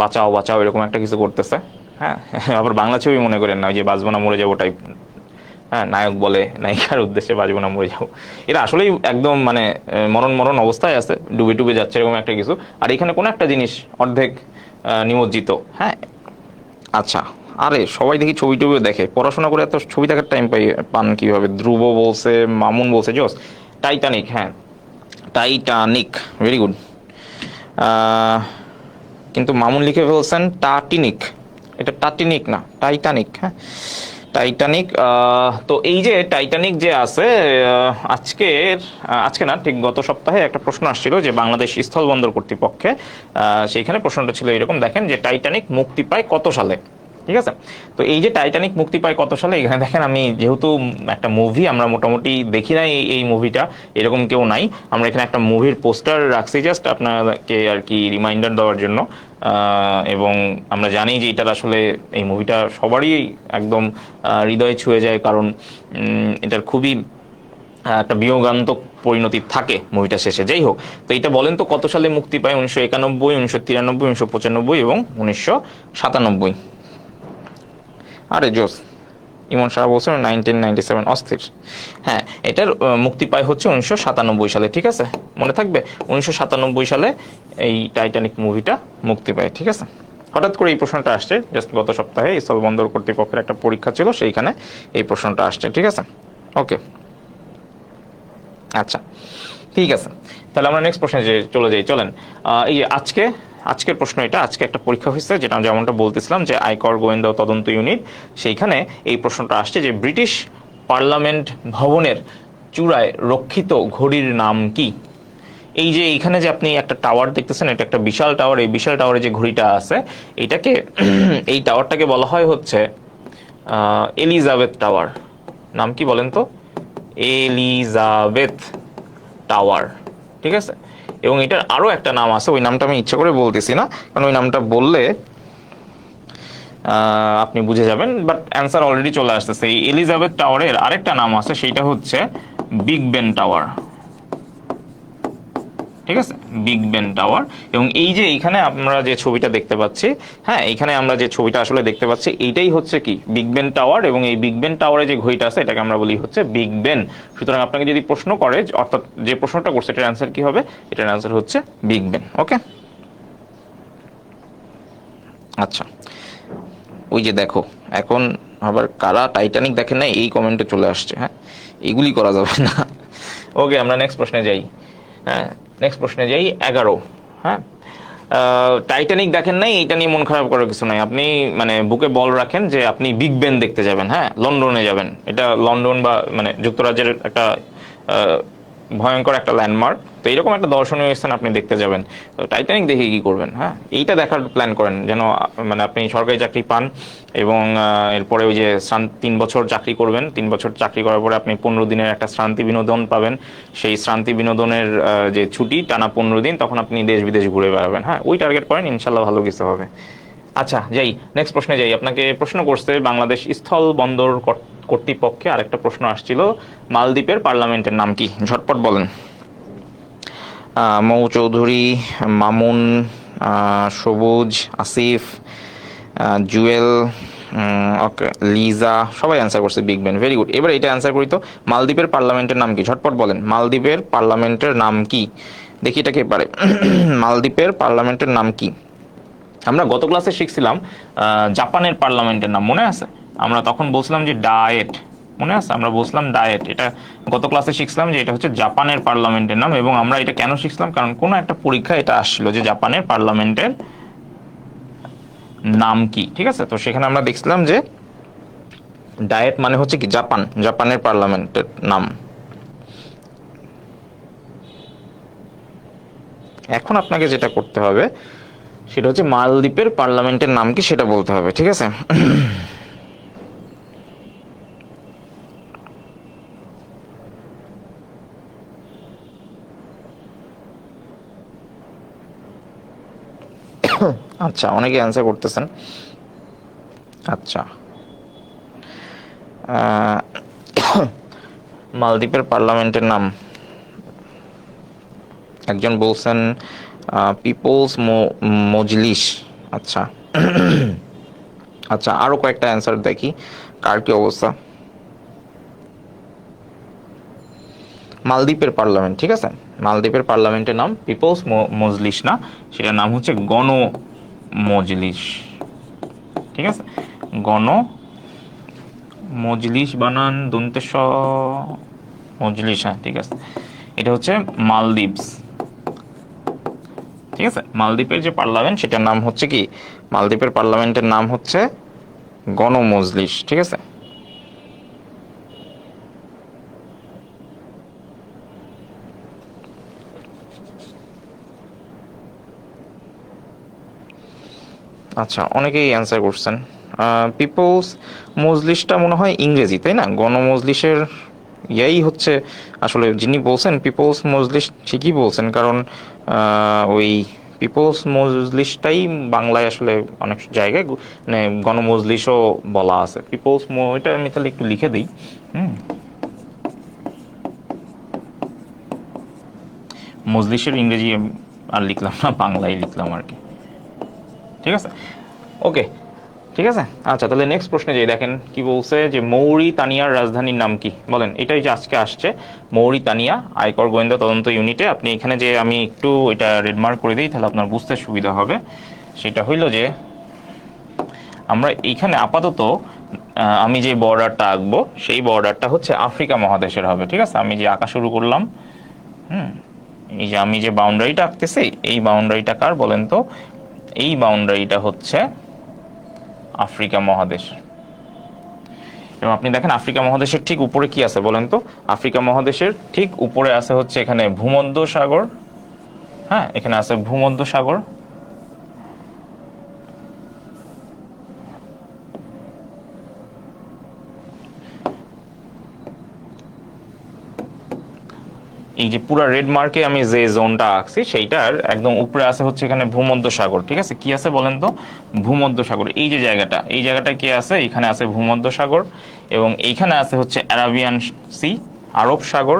Speaker 1: বাঁচাও বাঁচাও এরকম একটা কিছু করতেছে। হ্যাঁ, আবার বাংলা ছবি মনে করেন না, ওই যে বাঁচবো না মরে যাবো টাইপ। হ্যাঁ, নায়ক বলে নায়িকার উদ্দেশ্যে বাঁচবো না মরে যাবো, এটা আসলেই একদম মানে মরণ মরণ অবস্থায় আছে, ডুবে ডুবে যাচ্ছে এরকম একটা কিছু। আর এখানে কোনো একটা জিনিস অর্ধেক নিমজ্জিত। হ্যাঁ আচ্ছা, আরে সবাই দেখি ছবি টবি দেখে, পড়াশোনা করে এত ছবি দেখার টাইম পান কিভাবে? ধ্রুব বলছে, মামুন বলছে, জোস। টাইটানিক, হ্যাঁ টাইটানিক, ভেরি গুড। কিন্তু মামুন লিখে ফেলছেন টাটিনিক, এটা টাটিনিক না, টাইটানিক। হ্যাঁ টাইটানিক। তো এই যে টাইটানিক যে আছে, আজকে না ঠিক গত সপ্তাহে একটা প্রশ্ন আসছিল যে বাংলাদেশ স্থলবন্দর কর্তৃপক্ষে, সেইখানে প্রশ্নটা ছিল এরকম, দেখেন যে টাইটানিক মুক্তি পায় কত সালে, ঠিক আছে। তো এই যে টাইটানিক মুক্তি পায় কত সালে, এখানে দেখেন আমি যেহেতু একটা মুভি আমরা মোটামুটি দেখি নাই, এই মুভিটা এরকম কেউ নাই, আমরা এখানে একটা মুভির পোস্টার রাখছি জাস্ট আপনাকে আর কি রিমাইন্ডার দেওয়ার জন্য। এবং আমরা জানি যে এটার আসলে এই মুভিটা সবারই একদম হৃদয়ে ছুঁয়ে যায়, কারণ এটার খুবই একটা বিয়োগান্তক পরিণতি থাকে মুভিটা শেষে। যাই হোক, তো এটা বলেন তো কত সালে মুক্তি পায়? 1991, 1993, 1995 এবং 1997। আরে জোস, ইমন শাহ বলছে 1997, অস্থির। হ্যাঁ, এটার মুক্তি পায় হচ্ছে 1997 সালে, ঠিক আছে, মনে থাকবে 1997 সালে এই টাইটানিক মুভিটা মুক্তি পায়, ঠিক আছে। হঠাৎ করে এই প্রশ্নটা আসছে জাস্ট গত সপ্তাহে স্থলবন্দর কর্তৃপক্ষের একটা পরীক্ষা ছিল, সেইখানে এই প্রশ্নটা আসছে, ঠিক আছে। ওকে আচ্ছা ঠিক আছে, তাহলে আমরা নেক্সট প্রশ্নে চলে যাই, চলেন। এই যে আজকের প্রশ্ন, এটা আজকে একটা পরীক্ষা হয়েছে, যেটা যেমনটা বলতেছিলাম যে আয়কর গোয়েন্দা তদন্ত ইউনিট, সেইখানে এই প্রশ্নটা আসছে যে ব্রিটিশ পার্লামেন্ট ভবনের চূড়ায় রক্ষিত ঘড়ির নাম কি? এই যে এইখানে যে আপনি একটা টাওয়ার দেখতেছেন, এটা একটা বিশাল টাওয়ার, এই বিশাল টাওয়ারে যে ঘড়িটা আছে এটাকে এই টাওয়ারটাকে বলা হয় হচ্ছে এলিজাবেথ টাওয়ার। নাম কি বলেন তো? এলিজাবেথ টাওয়ার, ঠিক আছে। এবং এটার আরো একটা নাম আছে, ওই নামটা আমি ইচ্ছা করে বলতেছি না, কারণ ওই নামটা বললে আপনি বুঝে যাবেন, বাট অ্যান্সার অলরেডি চলে আসতেছে। এই এলিজাবেথ টাওয়ারের আরেকটা নাম আছে, সেইটা হচ্ছে বিগ বেন টাওয়ার, ঠিক আছে, বিগ বেন টাওয়ার। এবং এই যে এইখানে আমরা যে ছবিটা দেখতে পাচ্ছি, হ্যাঁ এইখানে আমরা যে ছবিটা আসলে দেখতে পাচ্ছি, এইটাই হচ্ছে কি বিগ বেন টাওয়ার। এবং এই বিগ বেন টাওয়ারে যে ঘড়িটা আছে এটাকে আমরা বলি হচ্ছে বিগ বেন। সুতরাং আপনাকে যদি প্রশ্ন করে, অর্থাৎ যে প্রশ্নটা করছে এটার অ্যান্সার কি হবে, এটার অ্যান্সার হচ্ছে বিগ বেন। ওকে আচ্ছা, ওই যে দেখো এখন আবার কারা টাইটানিক দেখেন না এই কমেন্টে চলে আসছে, হ্যাঁ এগুলি করা যাবে না। ওকে, আমরা নেক্সট প্রশ্নে যাই। হ্যাঁ নেক্সট প্রশ্নে যাই, 11। হ্যাঁ, টাইটানিক দেখেন নাই, এটা নিয়ে মন খারাপ করার কিছু নাই। আপনি মানে বুকে বল রাখেন যে আপনি বিগ বেন দেখতে যাবেন, হ্যাঁ লন্ডনে যাবেন। এটা লন্ডন বা মানে যুক্তরাজ্যের একটা ভয়ঙ্কর একটা ল্যান্ডমার্ক, তো এরকম একটা দর্শনীয় স্থান আপনি দেখতে যাবেন, তো টাইটানিক দেখে কি করবেন? হ্যাঁ, এইটা দেখার প্ল্যান করেন যেন মানে আপনি সরকারি চাকরি পান, এবং এরপরে ওই যে 3 বছর চাকরি করবেন, 3 বছর চাকরি করার পরে আপনি 15 দিনের একটা শ্রান্তি বিনোদন পাবেন। সেই শ্রান্তি বিনোদনের যে ছুটি টানা 15 দিন, তখন আপনি দেশ বিদেশ ঘুরে বেড়াবেন। হ্যাঁ, ওই টার্গেট করেন, ইনশাল্লাহ ভালো কিছু হবে। আচ্ছা যাই, নেক্সট প্রশ্নে যাই। আপনাকে প্রশ্ন করছে বাংলাদেশ স্থল বন্দর কর্তৃপক্ষে আরেকটা প্রশ্ন আসছিল, মালদ্বীপের পার্লামেন্টের নাম কি? ঝটপট বলেন। মৌ চৌধুরী, মামুন, সবুজ, আসিফ, জুয়েল, ওকে, লিজা, সবাই অ্যান্সার করছে। Big Ben, very good. এবার এটা অ্যান্সার করি তো, মালদ্বীপের পার্লামেন্টের নাম কি? ঝটপট বলেন, মালদ্বীপের পার্লামেন্টের নাম কি? দেখি এটা কে পারে। মালদ্বীপের পার্লামেন্টের নাম কি? আমরা গত ক্লাসে শিখছিলাম জাপানের পার্লামেন্টের নাম, মনে আছে? আমরা তখন বলছিলাম যে ডায়েট, মনে আছে? আমরা বলছিলাম ডায়েট। এটা গত ক্লাসে শিখছিলাম যে এটা হচ্ছে জাপানের পার্লামেন্টের নাম, এবং আমরা এটা কেন শিখছিলাম, কারণ কোনো একটা পরীক্ষা এটা আসছিল যে জাপানের পার্লামেন্টের নাম কি, ঠিক আছে? তো সেখানে আমরা দেখছিলাম যে ডায়েট মানে হচ্ছে কি জাপান, জাপানের পার্লামেন্টের নাম। এখন আপনাকে যেটা করতে হবে সেটা হচ্ছে মালদ্বীপের পার্লামেন্টের নাম কি সেটা বলতে হবে, ঠিক আছে? আচ্ছা, অনেকে অ্যান্সার করতেছেন। আচ্ছা, মালদ্বীপের পার্লামেন্টের নাম একজন বলছেন পিপলস মজলিস। আচ্ছা, আচ্ছা, আরো কয়েকটা অ্যান্সার দেখি কার কি অবস্থা। মালদ্বীপের পার্লামেন্ট, ঠিক আছে, মালদ্বীপের পার্লামেন্টের নাম পিপলস মজলিস না, সেটার নাম হচ্ছে গণ মজলিস, ঠিক আছে? গণ মজলিস, বানান দন্তেশ মজলিস, হ্যাঁ ঠিক আছে। এটা হচ্ছে মালদ্বীপস, ঠিক আছে? মালদ্বীপের যে পার্লামেন্ট সেটার নাম হচ্ছে কি? মালদ্বীপের পার্লামেন্টের নাম হচ্ছে গণমজলিস, ঠিক আছে? আচ্ছা, অনেকেই অ্যান্সার করছেন। পিপলস মজলিসটা মনে হয় ইংরেজি, তাই না? গণমজলিসের ইয়াই হচ্ছে আসলে, যিনি বলছেন পিপলস মজলিস ঠিকই বলছেন, কারণ ওই পিপলস মজলিসটাই বাংলায় আসলে অনেক জায়গায় মানে গণমজলিসও বলা আছে। পিপলস, এটা আমি তাহলে একটু লিখে দিই। হুম, মজলিসের ইংরেজি আর লিখলাম না, বাংলায় লিখলাম আর কি, ঠিক আছে? ওকে, ঠিক আছে। আচ্ছা, তাহলে নেক্সট প্রশ্নে যাই। দেখেন কি বলছে, যে মৌরিতানিয়ার রাজধানীর নাম কি? বলেন। এটাই যে আজকে আসছে, মৌরিতানিয়া আয়কর গোয়েন্দা তদন্ত ইউনিটে। আপনি এখানে যে আমি একটু এটা রেডমার্ক করে দিই, তাহলে আপনার বুঝতে সুবিধা হবে। সেটা হইল যে আমরা এইখানে আপাতত আমি যে বর্ডারটা আঁকবো সেই বর্ডারটা হচ্ছে আফ্রিকা মহাদেশের হবে, ঠিক আছে? আমি যে আঁকা শুরু করলাম, হুম, এই যে আমি যে বাউন্ডারিটা আঁকতেছি, এই বাউন্ডারিটা কার বলেন তো? এই বাউন্ডারিটা হচ্ছে আফ্রিকা মহাদেশ। এবং আপনি দেখেন আফ্রিকা মহাদেশের ঠিক উপরে কি আছে বলেন তো? আফ্রিকা মহাদেশের ঠিক উপরে আছে হচ্ছে এখানে ভূমধ্য সাগর। হ্যাঁ, এখানে আছে ভূমধ্য সাগর। এই যে পুরা রেড মার্কে আমি যে জোনটা আঁকছি সেইটার একদম উপরে আছে হচ্ছে এখানে ভূমধ্য সাগর, ঠিক আছে? কি আছে বলেন তো? ভূমধ্য সাগর। এই যে জায়গাটা, এই জায়গাটা কি আছে? এখানে আছে ভূমধ্য সাগর, এবং এইখানে আছে হচ্ছে অ্যারাবিয়ান সি, আরব সাগর।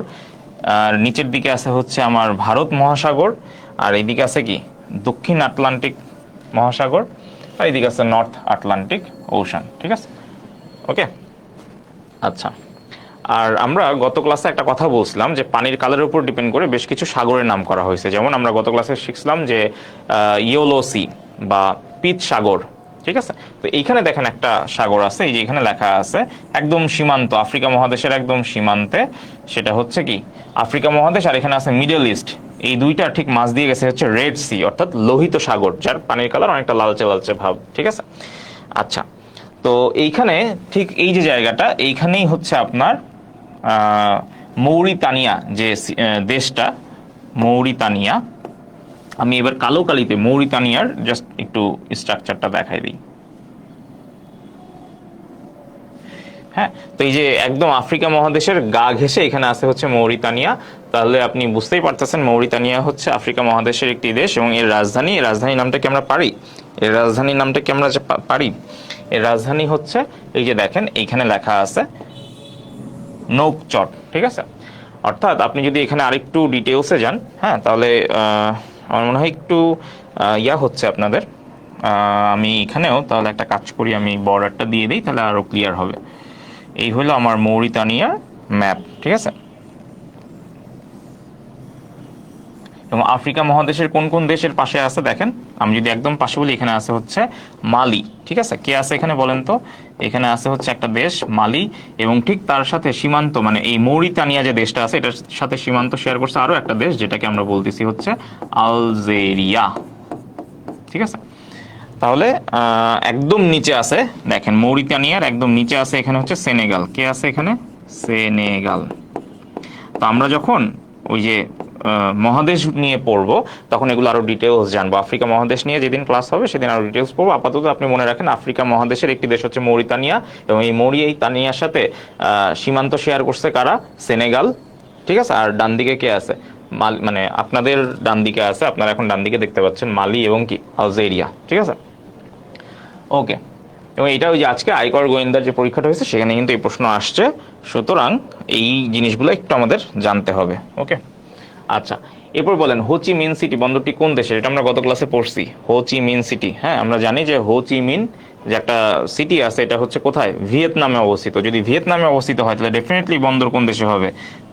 Speaker 1: আর নিচের দিকে আছে হচ্ছে আমার ভারত মহাসাগর, আর এইদিকে আছে কি দক্ষিণ আটলান্টিক মহাসাগর, আর এইদিকে আছে নর্থ আটলান্টিক ওশান, ঠিক আছে? ওকে, আচ্ছা। আর আমরা গত ক্লাসে একটা কথা বলছিলাম যে পানির কালারের উপর ডিপেন্ড করে বেশ কিছু সাগরের নাম করা হয়েছে। যেমন আমরা গত ক্লাসে শিখছিলাম যে ইয়েলো সি বা পিত সাগর, ঠিক আছে? তো এইখানে দেখেন একটা সাগর আছে, এই যে এখানে লেখা আছে একদম সীমান্ত, আফ্রিকা মহাদেশের একদম সীমান্তে, সেটা হচ্ছে কি আফ্রিকা মহাদেশ। আর এখানে আছে মিডল ইস্ট, এই দুইটা ঠিক মাঝ দিয়ে গেছে হচ্ছে রেড সি, অর্থাৎ লোহিত সাগর, যার পানির কালার অনেকটা লালচে লালচে ভাব, ঠিক আছে? আচ্ছা, তো এইখানে ঠিক এই যে জায়গাটা, এইখানেই হচ্ছে আপনার মৌরিতানিয়া যে দেশটা, মৌরিতানিয়া। আমি এবার কালো কালিতে মৌরিতানিয়ার জাস্ট একটু স্ট্রাকচারটা দেখাই দিই। হ্যাঁ, তো এই যে একদম আফ্রিকা মহাদেশের গা ঘেঁষে এখানে আছে হচ্ছে মৌরিতানিয়া। তাহলে আপনি বুঝতেই পারতেছেন মৌরিতানিয়া হচ্ছে আফ্রিকা মহাদেশের একটি দেশ, এবং এর রাজধানীর নামটা কি আমরা পারি? এর রাজধানীর নামটা কি আমরা পারি? এর রাজধানী হচ্ছে, এই যে দেখেন এইখানে লেখা আছে নৌকচট, ঠিক আছে? অর্থাৎ আপনি যদি এখানে আরেকটু ডিটেলসে যান, হ্যাঁ, তাহলে আমার মনে হয় একটু ইয়া হচ্ছে আপনাদের, আমি এখানেও তাহলে একটা কাজ করি, আমি বর্ডারটা দিয়ে দিই, তাহলে আরও ক্লিয়ার হবে। এই হলো আমার মৌরিতানিয়ার ম্যাপ, ঠিক আছে। এবং আফ্রিকা মহাদেশের কোন কোন দেশের পাশে আছে দেখেন, আমি যদি একদম পাশে বলি, এখানে আছে হচ্ছে মালি, ঠিক আছে। কে আছে এখানে বলেন তো? এখানে আছে হচ্ছে একটা দেশ মালি, এবং ঠিক তার সাথে সীমান্ত, মানে এই মৌরিতানিয়া যে দেশটা আছে এটার সাথে সীমান্ত শেয়ার করছে আরো একটা দেশ, যেটাকে আমরা বলতেছি হচ্ছে আলজেরিয়া, ঠিক আছে। তাহলে একদম নিচে আছে দেখেন, মৌরিতানিয়ার একদম নিচে আছে এখানে হচ্ছে সেনেগাল। কে আছে এখানে? সেনেগাল। তো আমরা যখন ওই যে মহাদেশ নিয়ে পড়বো, তখন এগুলো আরো ডিটেলস জানবো। আফ্রিকা মহাদেশ নিয়ে যেদিন ক্লাস হবে সেদিন আরো ডিটেলস পড়বো। আপাতত আপনি মনে রাখেন, আফ্রিকা মহাদেশের একটি দেশ হচ্ছে মৌরিতানিয়া, এবং এই মৌরিতানিয়ার সাথে সীমান্ত শেয়ার করছে কারা? সেনেগাল, ঠিক আছে। আর ডান দিকে কে আছে? মানে আপনাদের ডান দিকে আছে, আপনারা এখন ডান দিকে দেখতে পাচ্ছেন মালি এবং কি আলজেরিয়া, ঠিক আছে। ওকে, এবং এটা ওই যে আজকে আয়কর গোয়েন্দার যে পরীক্ষাটা হয়েছে সেখানে কিন্তু এই প্রশ্ন আসছে, সুতরাং এই জিনিসগুলো একটু আমাদের জানতে হবে। ওকে, আচ্ছা, এরপর বলেন হোচি মিন সিটি বন্দরটি কোন দেশের? এটা আমরা গত ক্লাসে পড়ছি, হোচি মিন সিটি। হ্যাঁ, আমরা জানি যে হোচি মিন যে একটা সিটি আছে, এটা হচ্ছে কোথায়? ভিয়েতনামে অবস্থিত। যদি ভিয়েতনামে অবস্থিত হয় তাহলে ডেফিনেটলি বন্দর কোন দেশে হবে?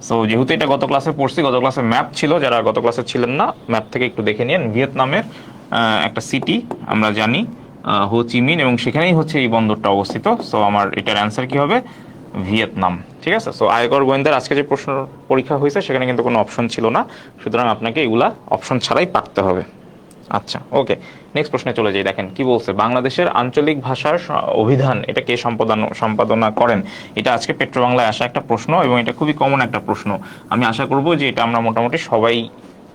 Speaker 1: সো যেহেতু এটা গত ক্লাসে পড়ছি, গত ক্লাসে ম্যাপ ছিল, যারা গত ক্লাসে ছিলেন না ম্যাপ থেকে একটু দেখে নিন। ভিয়েতনামের একটা সিটি আমরা জানি হোচিমিন, এবং সেখানেই হচ্ছে এই বন্দরটা অবস্থিত। সো আমার এটার অ্যান্সার কি হবে? ভিয়েতনাম, ঠিক আছে। সো আয়কর গোয়েন্দার আজকে যে প্রশ্ন পরীক্ষা হয়েছে সেখানে কিন্তু কোনো অপশন ছিল না, সুতরাং আপনাকে এগুলা অপশন ছাড়াই পারতে হবে। আচ্ছা, ওকে, নেক্সট প্রশ্নে চলে যাই। দেখেন কি বলছে, বাংলাদেশের আঞ্চলিক ভাষার অভিধান এটা কে সম্পাদনা করেন? এটা আজকে পেট্রো বাংলায় আসা একটা প্রশ্ন, এবং এটা খুবই কমন একটা প্রশ্ন। আমি আশা করব যে এটা আমরা মোটামুটি সবাই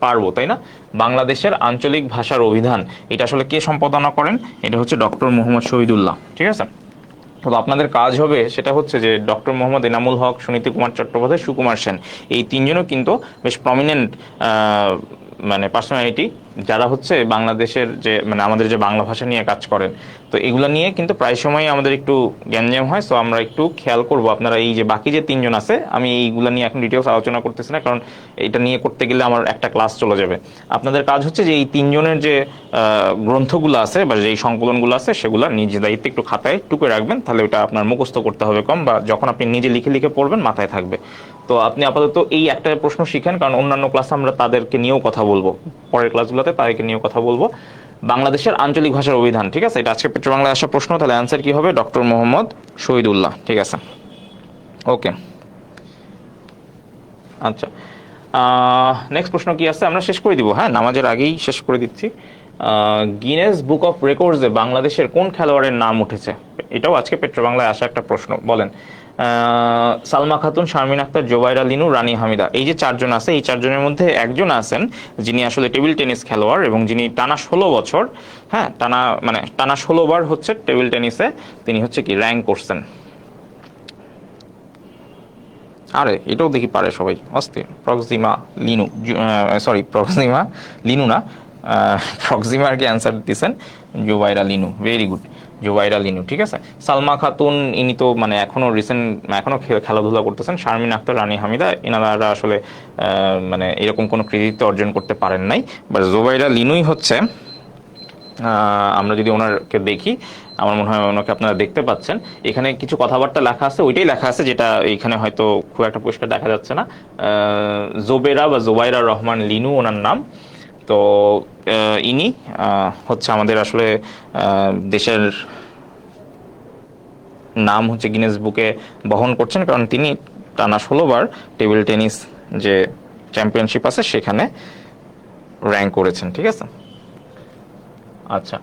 Speaker 1: পারবো, তাই না? বাংলাদেশের আঞ্চলিক ভাষার অভিধান এটা আসলে কে সম্পাদনা করেন? এটা হচ্ছে ডক্টর মোহাম্মদ শহীদুল্লাহ, ঠিক আছে। তো আপনাদের কাজ হবে সেটা হচ্ছে যে ডক্টর মোহাম্মদ এনামুল হক, সুনীতি কুমার চট্টোপাধ্যায়, সুকুমার সেন, এই তিনজনও কিন্তু বেশ প্রমিনেন্ট মানে পার্সোনালিটি, যারা হচ্ছে বাংলাদেশের যে মানে আমাদের যে বাংলা ভাষা নিয়ে কাজ করেন। তো এগুলা নিয়ে কিন্তু প্রায় সময় আমাদের একটু গ্যাঞ্জাম হয়। সো আমরা একটু খেয়াল করব, আপনারা এই যে বাকি যে তিনজন আছে, আমি এইগুলা নিয়ে এখন ডিটেলস আলোচনা করতেছি না, কারণ এটা নিয়ে করতে গেলে আমার একটা ক্লাস চলে যাবে। আপনাদের কাজ হচ্ছে যে এই তিনজনের যে গ্রন্থগুলো আছে বা যেই সংকলনগুলো আছে সেগুলো নিজে দায়িত্বে একটু খাতায় টুকে রাখবেন, তাহলে ওটা আপনার মুখস্থ করতে হবে কম, বা যখন আপনি নিজে লিখে লিখে পড়বেন মাথায় থাকবে। তো আপনি আপাতত এই একটা প্রশ্ন শিখেন, কারণ অন্যান্য ক্লাসে আমরা তাদেরকে নিয়েও কথা বলবো, পরের ক্লাসগুলোতে তাদেরকে নিয়েও কথা বলবো। বাংলাদেশের আঞ্চলিক ভাষার অভিধান, ঠিক আছে, এটা আজকে পেট্রো বাংলায় আসা প্রশ্ন। তাহলে অ্যান্সার কি হবে? ডক্টর মোহাম্মদ শহীদুল্লাহ, ঠিক আছে। ওকে, আচ্ছা, নেক্সট প্রশ্ন কি আছে আমরা শেষ করে দিব, হ্যাঁ, নামাজের আগেই শেষ করে দিচ্ছি। গিনেস বুক অফ রেকর্ডসে বাংলাদেশের কোন খেলোয়াড়ের নাম উঠেছে? এটাও আজকে পেট্রো বাংলায় আসা একটা প্রশ্ন। বলেন। সালমা খাতুন, শারমিন আক্তার, জোবাইরা লিনু, রানী হামিদা, এই যে চারজন আছে, এই চারজনের মধ্যে একজন আছেন যিনি আসলে টেবিল টেনিস খেলোয়াড়, এবং যিনি টানা 16 বছর, হ্যাঁ, টানা 16 বার হচ্ছে টেবিল টেনিসে তিনি হচ্ছে কি র্যাঙ্ক করছেন। আরে এটাও দেখি পারে সবাই, অস্থির। প্রক্সিমা লিনু, সরি প্রক্সিমা লিনু না, প্রক্সিমা আর কি অ্যান্সার দিচ্ছেন জুবাইরা লিনু, ভেরি গুড, জুবাইরা লিনু, ঠিক আছে। সালমা খাতুন ইনি তো মানে এখনো খেলাধুলা করতেছেন। শারমিন আক্তার, রানী হামিদা এনারা আসলে মানে এরকম কোনো কৃতিত্ব অর্জন করতে পারেন নাই, বাট জুবাইরা লিনুই হচ্ছে, আমরা যদি ওনারকে দেখি, আমার মনে হয় ওনাকে আপনারা দেখতে পাচ্ছেন, এখানে কিছু কথাবার্তা লেখা আছে, ওইটাই লেখা আছে যেটা এইখানে হয়তো খুব একটা পরিষ্কার দেখা যাচ্ছে না। জোবেরা বা জোবাইরা রহমান লিনু ওনার নাম। তো ইনি হচ্ছে আমাদের আসলে দেশের নাম হচ্ছে গিনেস বুকে বহন করছেন, কারণ তিনি টানা 16 বার টেবিল টেনিস যে চ্যাম্পিয়নশিপ আছে সেখানে র্যাঙ্ক করেছেন, ঠিক আছে। আচ্ছা,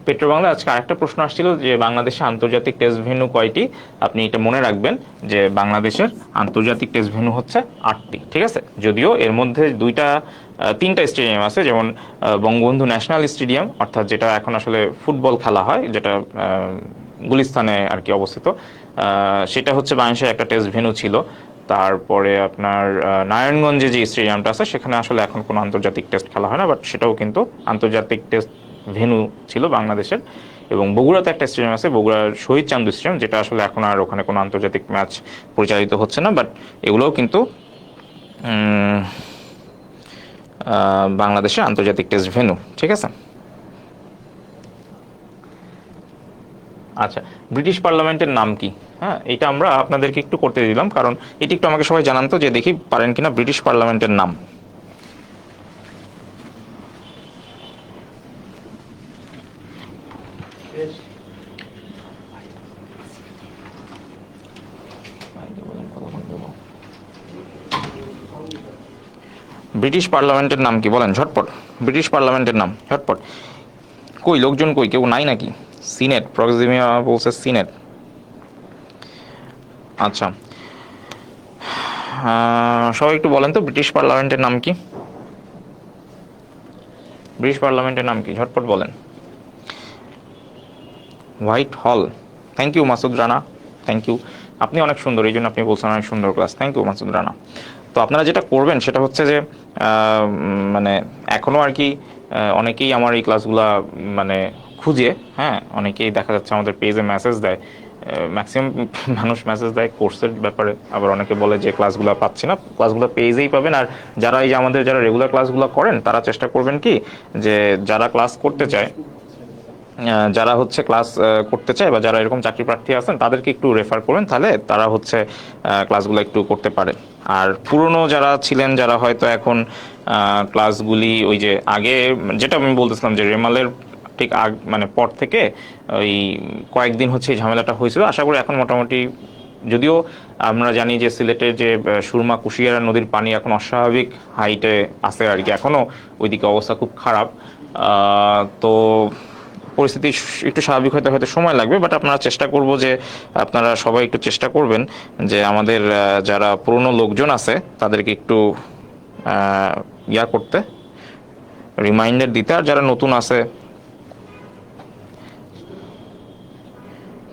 Speaker 1: পেট্রো বাংলা আজকে আরেকটা প্রশ্ন আসছিল যে বাংলাদেশে আন্তর্জাতিক টেস্ট ভেন্যু কয়টি? আপনি এটা মনে রাখবেন যে বাংলাদেশের আন্তর্জাতিক টেস্ট ভেন্যু হচ্ছে 8টি, ঠিক আছে। যদিও এর মধ্যে তিনটা স্টেডিয়াম আছে, যেমন বঙ্গবন্ধু ন্যাশনাল স্টেডিয়াম, অর্থাৎ যেটা এখন আসলে ফুটবল খেলা হয়, যেটা গুলিস্তানে আর কি অবস্থিত, সেটা হচ্ছে বাংলাদেশের একটা টেস্ট ভেন্যু ছিল। তারপরে আপনার নারায়ণগঞ্জে যে স্টেডিয়ামটা আছে সেখানে আসলে এখন কোনো আন্তর্জাতিক টেস্ট খেলা হয় না, বাট সেটাও কিন্তু আন্তর্জাতিক টেস্ট ভেন্যু ছিল বাংলাদেশের। এবং বগুড়াতে একটা স্টেডিয়াম আছে, বগুড়ার শহীদ চান্দু স্টেডিয়াম, যেটা আসলে এখন আর ওখানে কোনো আন্তর্জাতিক ম্যাচ পরিচালিত হচ্ছে না, বাট এগুলোও কিন্তু বাংলাদেশের আন্তর্জাতিক টেস্ট ভেন্যু, ঠিক আছে। আচ্ছা, ব্রিটিশ পার্লামেন্টের নাম কি? হ্যাঁ, এটা আমরা আপনাদেরকে একটু করতে দিলাম, কারণ এটি একটু আমাকে সবাই জানান তো, যে দেখি পারেন কিনা ব্রিটিশ পার্লামেন্টের নাম। ব্রিটিশ পার্লামেন্টের নাম কি বলেন ঝটপট, ব্রিটিশ পার্লামেন্টের নাম ঝটপট। কই লোকজন, কই কেউ নাই নাকি? সিনেট, প্রক্সিমিয়া বলছে সিনেট। আচ্ছা, সবাই একটু বলেন তো ব্রিটিশ পার্লামেন্টের নাম কি, ব্রিটিশ পার্লামেন্টের নাম কি ঝটপট বলেন। Whitehall. Thank you Masud Rana, thank you. আপনি অনেক সুন্দর, এই জন্য আপনি বলছেন অনেক সুন্দর class, thank you Masud Rana. তো আপনারা যেটা করবেন সেটা হচ্ছে যে মানে এখনও আর কি অনেকেই আমার এই ক্লাসগুলা মানে খুঁজে, হ্যাঁ অনেকেই দেখা যাচ্ছে আমাদের পেজে মেসেজ দেয়, ম্যাক্সিমাম মানুষ মেসেজ দেয় কোর্সের ব্যাপারে, আবার অনেকে বলে যে ক্লাসগুলো পাচ্ছি না, ক্লাসগুলো পেজেই পাবেন। আর যারা এই যে আমাদের যারা রেগুলার ক্লাসগুলো করেন তারা চেষ্টা করবেন কি, যে যারা ক্লাস করতে চায়, যারা হচ্ছে ক্লাস করতে চায় বা যারা এরকম চাকরি প্রার্থী আছেন তাদেরকে একটু রেফার করবেন, তাহলে তারা হচ্ছে ক্লাসগুলো একটু করতে পারে। আর পুরনো যারা ছিলেন, যারা হয়তো এখন ক্লাসগুলি ওই যে আগে যেটা আমি বলতেছিলাম যে রেমালের ঠিক মানে পর থেকে ওই কয়েকদিন হচ্ছে এই ঝামেলাটা হয়েছিল, আশা করি এখন মোটামুটি, যদিও আমরা জানি যে সিলেটের যে সুরমা কুশিয়ারা নদীর পানি এখন অস্বাভাবিক হাইটে আছে আর কি, এখনও ওইদিকে অবস্থা খুব খারাপ। তো পরিস্থিতি একটু স্বাভাবিক হতে হয়তো সময় লাগবে, বাট আপনারা চেষ্টা করব যে আপনারা সবাই একটু চেষ্টা করবেন যে আমাদের যারা পুরনো লোকজন আছে তাদেরকে একটু ইয়া করতে, রিমাইন্ডার দিতে, আর যারা নতুন আছে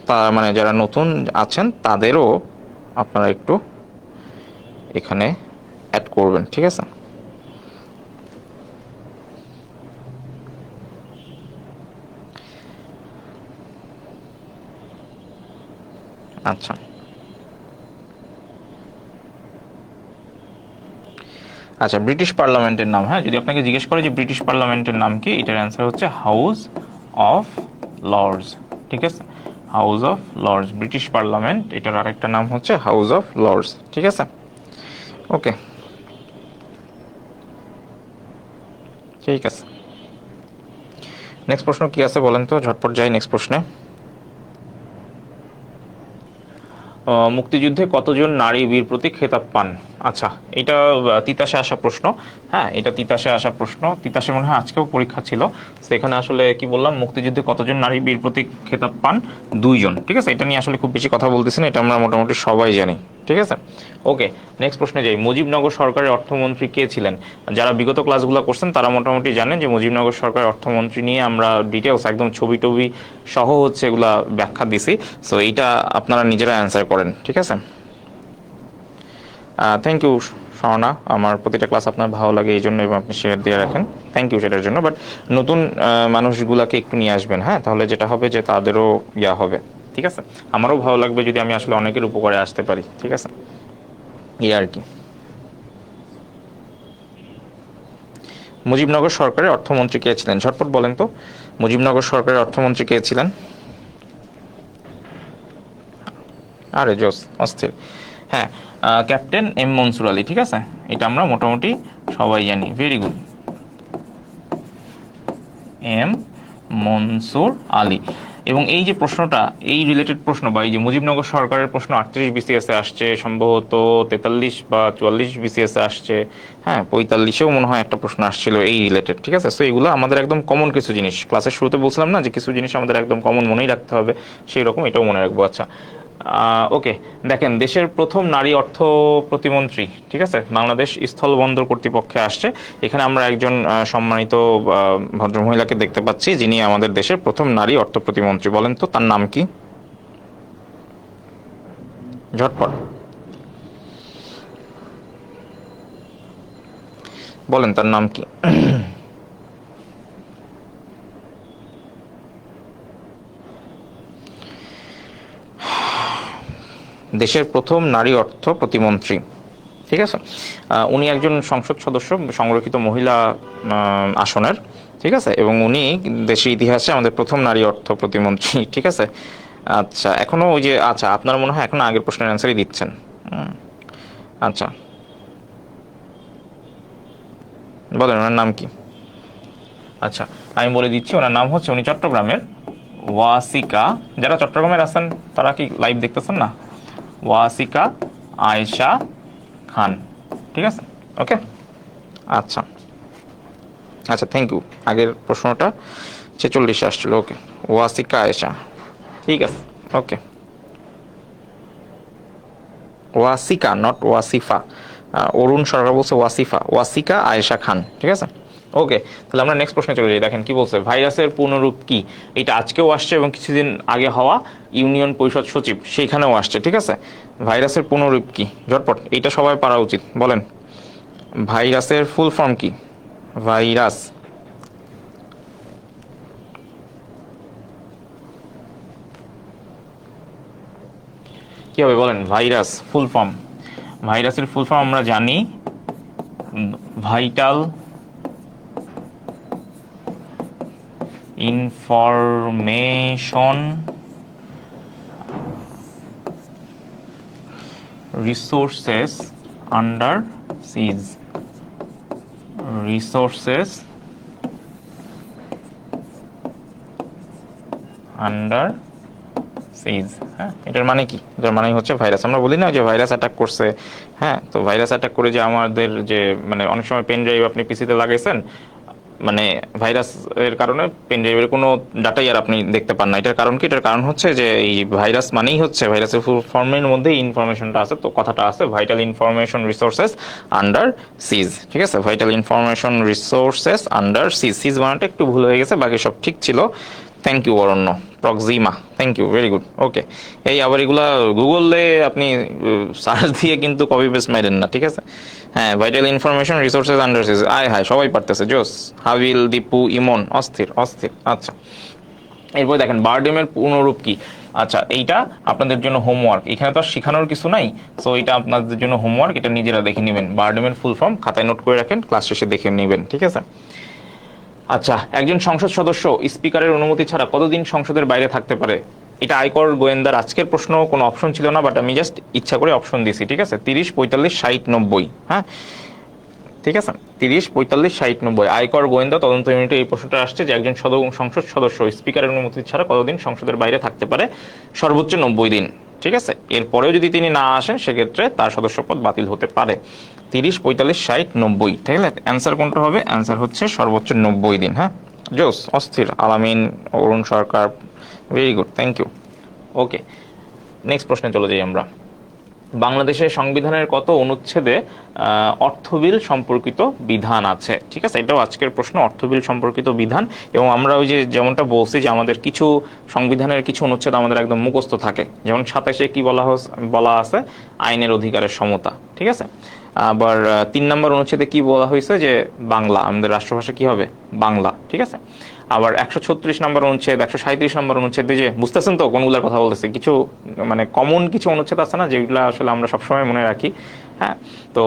Speaker 1: তা মানে যারা নতুন আছেন তাদেরও আপনারা একটু এখানে অ্যাড করবেন, ঠিক আছে। আচ্ছা, আচ্ছা ব্রিটিশ পার্লামেন্টের নাম, হ্যাঁ যদি আপনাকে জিজ্ঞেস করে যে ব্রিটিশ পার্লামেন্টের নাম কি, এটার অ্যান্সার হচ্ছে হাউস অফ লর্ডস, ঠিক আছে। House of lords, British parliament, এটার আরেকটা নাম হচ্ছে হাউস অফ লর্ডস, ঠিক আছে। ওকে, ঠিক আছে। নেক্সট প্রশ্ন কি আছে বলেন তো, ঝটপট যাই নেক্সট প্রশ্নে। মুক্তিযুদ্ধে কতজন নারী বীর প্রতীক খেতাব পান? আচ্ছা, এটা তিতাসে আসা প্রশ্ন। হ্যাঁ, এটা তিতাসে আসা প্রশ্ন, তিতাসে মনে হয় আজকেও পরীক্ষা ছিল। সেখানে আসলে কি বললাম, মুক্তিযুদ্ধে কতজন নারী বীর প্রতীক খেতাব পান? 2জন, ঠিক আছে। এটা নিয়ে আসলে খুব বেশি কথা বলতেছি না, এটা আমরা মোটামুটি সবাই জানি, ঠিক আছে। ওকে, নেক্সট প্রশ্নে যাই। মুজিবনগর সরকারের অর্থমন্ত্রী কে ছিলেন? যারা বিগত ক্লাসগুলো করছেন তারা মোটামুটি জানেন যে মুজিবনগর সরকারের অর্থমন্ত্রী নিয়ে আমরা ডিটেলস একদম ছবি টবি সহ হচ্ছে এগুলা ব্যাখ্যা দিছি। সো এইটা আপনারা নিজেরা অ্যান্সার করেন, ঠিক আছে। থ্যাংক ইউ স্বর্ণা, আমার প্রতিটা ক্লাস আপনার ভালো লাগে এই জন্য, এবং আপনি শেয়ার দিয়ে রাখেন, থ্যাংক ইউ সেটার জন্য। বাট নতুন মানুষগুলাকে একটু নিয়ে আসবেন, হ্যাঁ তাহলে যেটা হবে যে তাদেরও ইয়া হবে, ঠিক আছে। আমারও ভালো লাগবে যদি আমি আসলে অনেকের উপকারে আসতে পারি, ঠিক আছে, এই আর কি। মুজিবনগর সরকারের অর্থমন্ত্রী কে ছিলেন ঝটপট বলেন তো, মুজিবনগর সরকারের অর্থমন্ত্রী কে ছিলেন? আরে জোস, অস্থির। হ্যাঁ, ক্যাপ্টেন এম মনসুর আলী, ঠিক আছে। এটা আমরা মোটামুটি সবাই জানি, very good, M Mansur Ali. এবং এই যে প্রশ্নটা, এই রিলেটেড প্রশ্ন বা এই যে মুজিবনগর সরকারের প্রশ্ন 38 বিসিএস এ আসছে, সম্ভবত 43 বা 44 বিসিএস এ আসছে, হ্যাঁ 45-এও মনে হয় একটা প্রশ্ন আসছিল এই রিলেটেড, ঠিক আছে। সো এগুলো আমাদের একদম কমন কিছু জিনিস, ক্লাসের শুরুতে বলছিলাম না যে কিছু জিনিস আমাদের একদম কমন মনেই রাখতে হবে, সেই রকম এটাও মনে রাখবো। আচ্ছা, ওকে, দেখেন দেশের প্রথম নারী অর্থ প্রতিমন্ত্রী, ঠিক আছে, বাংলাদেশ স্থল বন্দর কর্তৃপক্ষে আসছে। এখানে আমরা একজন সম্মানিত ভদ্রমহিলাকে দেখতে পাচ্ছি, যিনি আমাদের দেশের প্রথম নারী অর্থ প্রতিমন্ত্রী। বলেন তো তার নাম কি ঝটপট বলেন, তার নাম কি? দেশের প্রথম নারী অর্থ প্রতিমন্ত্রী, ঠিক আছে। উনি একজন সংসদ সদস্য, সংরক্ষিত মহিলা আসনের, ঠিক আছে, এবং উনি দেশের ইতিহাসে আমাদের প্রথম নারী অর্থ প্রতিমন্ত্রী, ঠিক আছে। আচ্ছা এখনো ওই যে, আচ্ছা আপনার মনে হয় এখনো আগের প্রশ্নের অ্যান্সারই দিচ্ছেন। আচ্ছা বলেন ওনার নাম কি? আচ্ছা আমি বলে দিচ্ছি, ওনার নাম হচ্ছে, উনি চট্টগ্রামের ওয়াসিকা, যারা চট্টগ্রামের আছেন তারা কি লাইভ দেখতেছেন না, ওয়াসিকা আয়েশা খান, ঠিক আছে। ওকে আচ্ছা আচ্ছা থ্যাংক ইউ। আগের প্রশ্নটা 46 আসছিল, ওকে। ওয়াসিকা আয়েশা, ঠিক আছে ওকে। ওয়াসিকা নট ওয়াসিফা, অরুণ সরকার বলছে ওয়াসিফা, ওয়াসিকা আয়েশা খান, ঠিক আছে ওকে। তাহলে আমরা নেক্সট প্রশ্নে চলে যাই। দেখেন কি বলছে, ভাইরাসের পূর্ণরূপ কি? এটা আজকেও আসছে এবং কিছুদিন আগে হওয়া ইউনিয়ন পরিষদ সচিব সেইখানেও আসছে, ঠিক আছে। ভাইরাসের পূর্ণরূপ কি? ঝটপট এটা সবাই পারা উচিত, বলেন ভাইরাসের ফুল ফর্ম কি? ভাইরাস, কি হবে বলেন? ভাইরাস ফুল ফর্ম, ভাইরাসের ফুল ফর্ম আমরা জানি, ভাইটাল ইনফরমেশন রিসোর্সেস আন্ডার সিজ, রিসোর্সেস আন্ডার সিজ। হ্যাঁ এটার মানে কি? এটার মানে হচ্ছে ভাইরাস। আমরা বলি না যে ভাইরাস অ্যাটাক করছে, হ্যাঁ তো ভাইরাস অ্যাটাক করে যে আমাদের যে মানে অনেক সময় পেন ড্রাইভ আপনি পিসিতে লাগাইছেন, মানে ভাইরাস এর কারণে পেন ড্রাইভের কোনো ডাটাই আর আপনি দেখতে পান না। এটার কারণ কি? এটার কারণ হচ্ছে যে এই ভাইরাস মানেই হচ্ছে, ভাইরাসের ফুল ফর্মের মধ্যে ইনফরমেশনটা আছে, তো কথাটা আছে vital information resources under siege, ঠিক আছে। Vital information resources under siege, siege বানানটা একটু ভুল হয়ে গেছে, বাকি সব ঠিক ছিল। Thank you Aranya, Proxima, thank you, very good okay. এই আবার এগুলা গুগলে আপনি সার্চ দিয়ে কিন্তু কপি পেস্ট মারেন না, ঠিক আছে। হ্যাঁ ভাইটাল ইনফরমেশন রিসোর্সেস আন্ডার সিজ, আয় হায় সবাই পারতেছে, জোস। হাবিল, দীপু, ইমন, অস্থির অস্থির। আচ্ছা এরপর দেখেন বারডেমের পূর্ণরূপ কি? আচ্ছা এইটা আপনাদের জন্য হোমওয়ার্ক, এখানে তো আর শেখানোর কিছু নাই, সো এটা আপনাদের জন্য হোমওয়ার্ক, এটা নিজেরা দেখে নেবেন। বারডেমের ফুল ফর্ম খাতায় নোট করে রাখেন, ক্লাস শেষে দেখে নেবেন, ঠিক আছে। আচ্ছা একজন সংসদ সদস্য স্পিকারের অনুমতি ছাড়া কতদিন সংসদের বাইরে থাকতে পারে? এটা আয়কর গোয়েন্দার আজকের প্রশ্ন, কোনো অপশন ছিল না, বাট আমি জাস্ট ইচ্ছা করে অপশন দিছি, ঠিক আছে। 30, 45, 60, 90, হ্যাঁ ঠিক আছে। 30, 45, 60, 90 আয়কর গোয়েন্দা তদন্ত ইউনিটে এই প্রশ্নটা আসছে যে একজন সংসদ সদস্য স্পিকারের অনুমতি ছাড়া কতদিন সংসদের বাইরে থাকতে পারে? সর্বোচ্চ 90 দিন, ঠিক আছে। এরপরেও যদি তিনি না আসেন সেক্ষেত্রে তার সদস্যপদ বাতিল হতে পারে। 30, 45, 60, 90, ঠিক আছে। অ্যান্সার কোনটা হবে? অ্যান্সার হচ্ছে সর্বোচ্চ 90 দিন। হ্যাঁ জোস, অস্থির, Alamin, Arun Sarkar, very good, thank you okay. Next প্রশ্নে চলে যাই আমরা। বাংলাদেশের সংবিধানের কত অনুচ্ছেদে অর্থবিল সম্পর্কিত বিধান আছে? ঠিক আছে, এটাও আজকের প্রশ্ন, অর্থবিল সম্পর্কিত বিধান। এবং আমরা ওই যে যেমনটা বলছি যে আমাদের কিছু সংবিধানের কিছু অনুচ্ছেদ আমাদের একদম মুখস্থ থাকে, যেমন 27-এ কি বলা আছে? আইনের অধিকারের সমতা, ঠিক আছে। আবার 3 নম্বর অনুচ্ছেদে কি বলা হয়েছে? যে বাংলা, আমাদের রাষ্ট্রভাষা কি হবে? বাংলা, ঠিক আছে। আবার 136 নম্বর অনুচ্ছেদ, 137 নম্বর অনুচ্ছেদ, যে বুঝতেছেন তো কোনগুলোর কথা বলতেছে? কিছু মানে কমন কিছু অনুচ্ছেদ আছে না যেগুলো আসলে আমরা সবসময় মনে রাখি। হ্যাঁ তো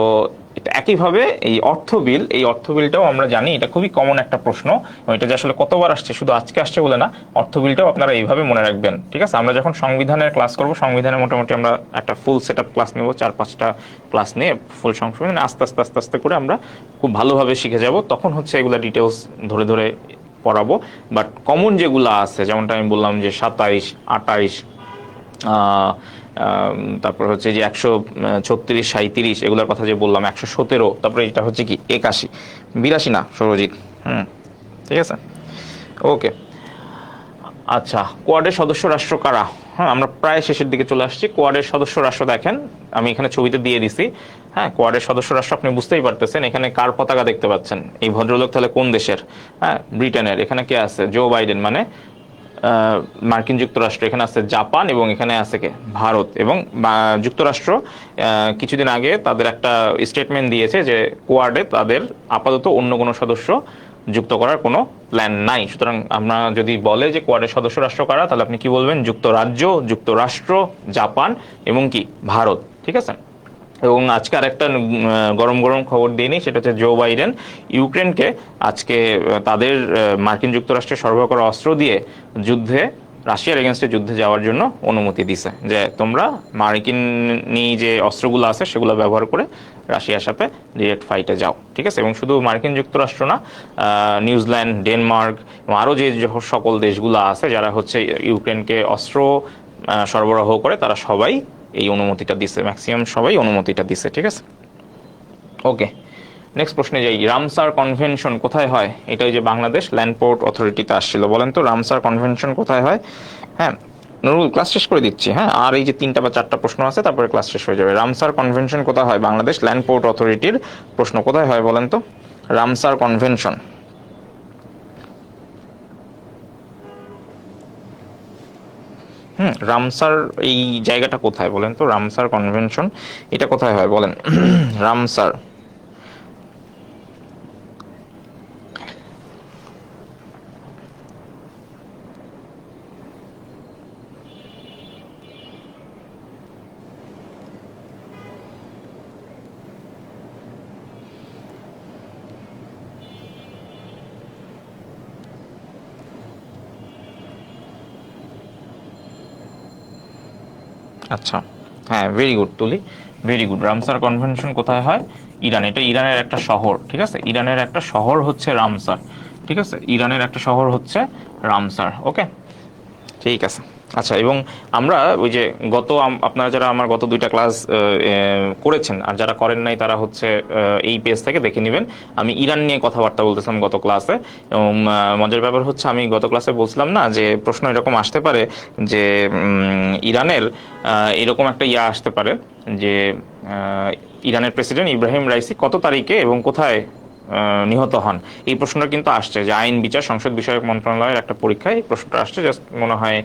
Speaker 1: একইভাবে এই অর্থ বিল, এই অর্থ বিলটাও আমরা জানি, এটা খুবই কমন একটা প্রশ্ন। এটা যে আসলে কতবার আসছে, শুধু আজকে আসছে বলে না, অর্থ বিলটাও আপনারা এইভাবে মনে রাখবেন, ঠিক আছে। আমরা যখন সংবিধানের ক্লাস করব, সংবিধানের মোটামুটি আমরা একটা ফুল সেট আপ ক্লাস নেব, 4-5টা ক্লাস নিয়ে ফুল সংশোধন আস্তে আস্তে আস্তে আস্তে করে আমরা খুব ভালোভাবে শিখে যাব, তখন হচ্ছে এগুলা ডিটেলস ধরে ধরে পড়াবো। বাট কমন যেগুলো আছে, যেমনটা আমি বললাম যে 27, 28, তারপর হচ্ছে যে 136, 37 এগুলোর কথা যে বললাম, 117, তারপরে এটা হচ্ছে কি 81, 82 না সৌরজিৎ, ঠিক আছে ওকে। আচ্ছা কোয়াডের সদস্য রাষ্ট্র কারা? হ্যাঁ আমরা প্রায় শেষের দিকে চলে আসছি। কোয়াডের সদস্য রাষ্ট্র দেখেন, আমি এখানে ছবিতে দিয়ে দিছি। হ্যাঁ কোয়াডের সদস্য রাষ্ট্র আপনি বুঝতেই পারতেছেন, এখানে কার পতাকা দেখতে পাচ্ছেন? এই ভদ্রলোক তাহলে কোন দেশের? হ্যাঁ ব্রিটেনের। এখানে কে আছে? জো বাইডেন, মানে মার্কিন যুক্তরাষ্ট্র। এখানে আছে জাপান এবং এখানে আছে কে? ভারত। এবং যুক্তরাষ্ট্র কিছুদিন আগে তাদের একটা স্টেটমেন্ট দিয়েছে যে কোয়াডে তাদের আপাতত অন্য কোনো সদস্য যুক্ত করার কোনো প্ল্যান নাই। সুতরাং আমরা যদি বলে যে কোয়াডের সদস্য রাষ্ট্র কারা, তাহলে আপনি কি বলবেন? যুক্তরাজ্য, যুক্তরাষ্ট্র, জাপান এবং কি ভারত, ঠিক আছে। এবং আজকে আরেকটা গরম গরম খবর দিয়ে নিই, সেটা হচ্ছে জো বাইডেন ইউক্রেনকে আজকে তাদের মার্কিন যুক্তরাষ্ট্রের সরবরাহ করা অস্ত্র দিয়ে যুদ্ধে রাশিয়ার এগেনস্টে যুদ্ধে যাওয়ার জন্য অনুমতি দিছে, যে তোমরা মার্কিনী যে অস্ত্রগুলো আছে সেগুলো ব্যবহার করে রাশিয়ার সাথে ডিরেক্ট ফাইটে যাও, ঠিক আছে। এবং শুধু মার্কিন যুক্তরাষ্ট্র না, নিউজিল্যান্ড, ডেনমার্ক এবং আরও যে সকল দেশগুলো আছে যারা হচ্ছে ইউক্রেনকে অস্ত্র সরবরাহ করে, তারা সবাই এই অনুমতিটা দিছে, ম্যাক্সিমাম সবাই অনুমতিটা দিছে, ঠিক আছে। ওকে, নেক্সট প্রশ্নে যাই। রামসার কনভেনশন কোথায় হয়? এটা ওই যে বাংলাদেশ ল্যান্ড পোর্ট অথরিটিতে আসছিল। বলেন তো রামসার কনভেনশন কোথায় হয়? হ্যাঁ, নুরুল ক্লাস শেষ করে দিচ্ছি। হ্যাঁ, আর এই যে 3টা বা 4টা প্রশ্ন আছে, তারপরে ক্লাস শেষ হয়ে যাবে। রামসার কনভেনশন কোথায় হয়? বাংলাদেশ ল্যান্ড পোর্ট অথরিটির প্রশ্ন কোথায় হয় বলেন তো? Ramsar convention. রামসার এই জায়গাটা কোথায় বলেন তো? রামসার কনভেনশন এটা কোথায় হয় বলেন? রামসার। আচ্ছা, হ্যাঁ, ভেরি গুড তুলি, ভেরি গুড। রামসার কনভেনশন কোথায় হয়? ইরান। এটা ইরানের একটা শহর, ঠিক আছে। ইরানের একটা শহর হচ্ছে রামসার, ঠিক আছে। ইরানের একটা শহর হচ্ছে রামসার। ওকে, ঠিক আছে। আচ্ছা, এবং আমরা ওই যে আপনারা যারা আমার গত 2টা ক্লাস করেছেন আর যারা করেন নাই, তারা হচ্ছে এই পেজ থেকে দেখে নেবেন। আমি ইরান নিয়ে কথাবার্তা বলতেছিলাম গত ক্লাসে। এবং মজার ব্যাপার হচ্ছে, আমি গত ক্লাসে বলছিলাম না যে প্রশ্ন এরকম আসতে পারে যে ইরানের এরকম একটা আসতে পারে যে ইরানের প্রেসিডেন্ট ইব্রাহিম রাইসি কত তারিখে এবং কোথায় নিহত হন। এই প্রশ্নটা কিন্তু আসছে, যে আইন বিচার সংসদ বিষয়ক মন্ত্রণালয়ের একটা পরীক্ষায় এই প্রশ্নটা আসছে। জাস্ট মনে হয়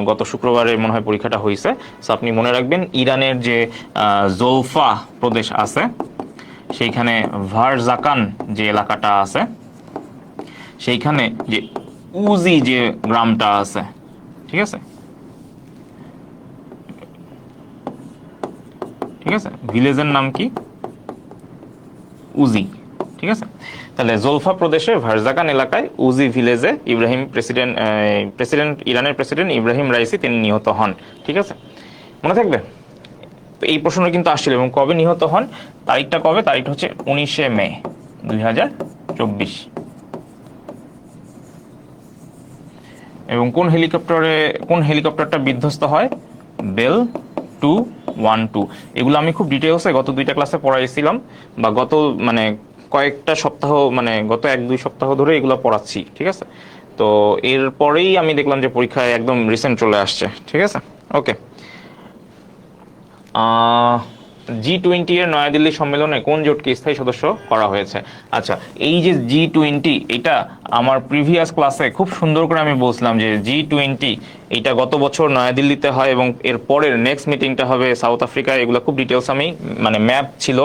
Speaker 1: গত শুক্রবারে মনে হয় পরীক্ষাটা হয়েছে। সো আপনি মনে রাখবেন, ইরানের যে জোলফা প্রদেশ আছে, সেইখানে ভারজাকান যে এলাকাটা আছে, সেইখানে যে উজি যে গ্রামটা আছে, ঠিক আছে, ঠিক আছে, ভিলেজের নাম কি? উজি, ঠিক আছে। তাহলে জোলফা প্রদেশে ভারজাকান এলাকায় উজি ভিলেজে ইরানের প্রেসিডেন্ট ইব্রাহিম রাইসি তিনি নিহত হন, ঠিক আছে। মনে থাকবে? তো এই প্রশ্নটা কিন্তু আসছিল। এবং কবে নিহত হন, তারিখটা কবে? তারিখটা হচ্ছে 19শে মে 2024। এবং কোন হেলিকপ্টারটা বিধ্বস্ত হয়? বেল 212। এগুলো আমি খুব ডিটেলসে গত 2টা ক্লাসে পড়াইছিলাম, বা মানে কয়েকটা সপ্তাহ, মানে গত 1-2 সপ্তাহ ধরে এগুলো পড়াচ্ছি, ঠিক আছে। তো এরপরেই আমি দেখলাম যে পরীক্ষায় একদম রিসেন্ট চলে আসছে, ঠিক আছে। ওকে, G20 এর নয়াদিল্লি সম্মেলনে কোন জোটকে স্থায়ী সদস্য করা হয়েছে? আচ্ছা, এই যে G20, এটা আমার প্রিভিয়াস ক্লাসে খুব সুন্দর করে আমি বলছিলাম যে G20 এটা গত বছর নয়াদিল্লিতে হয় এবং এর পরের নেক্সট মিটিংটা হবে সাউথ আফ্রিকায়। এগুলো খুব ডিটেলস আমি, মানে ম্যাপ ছিল,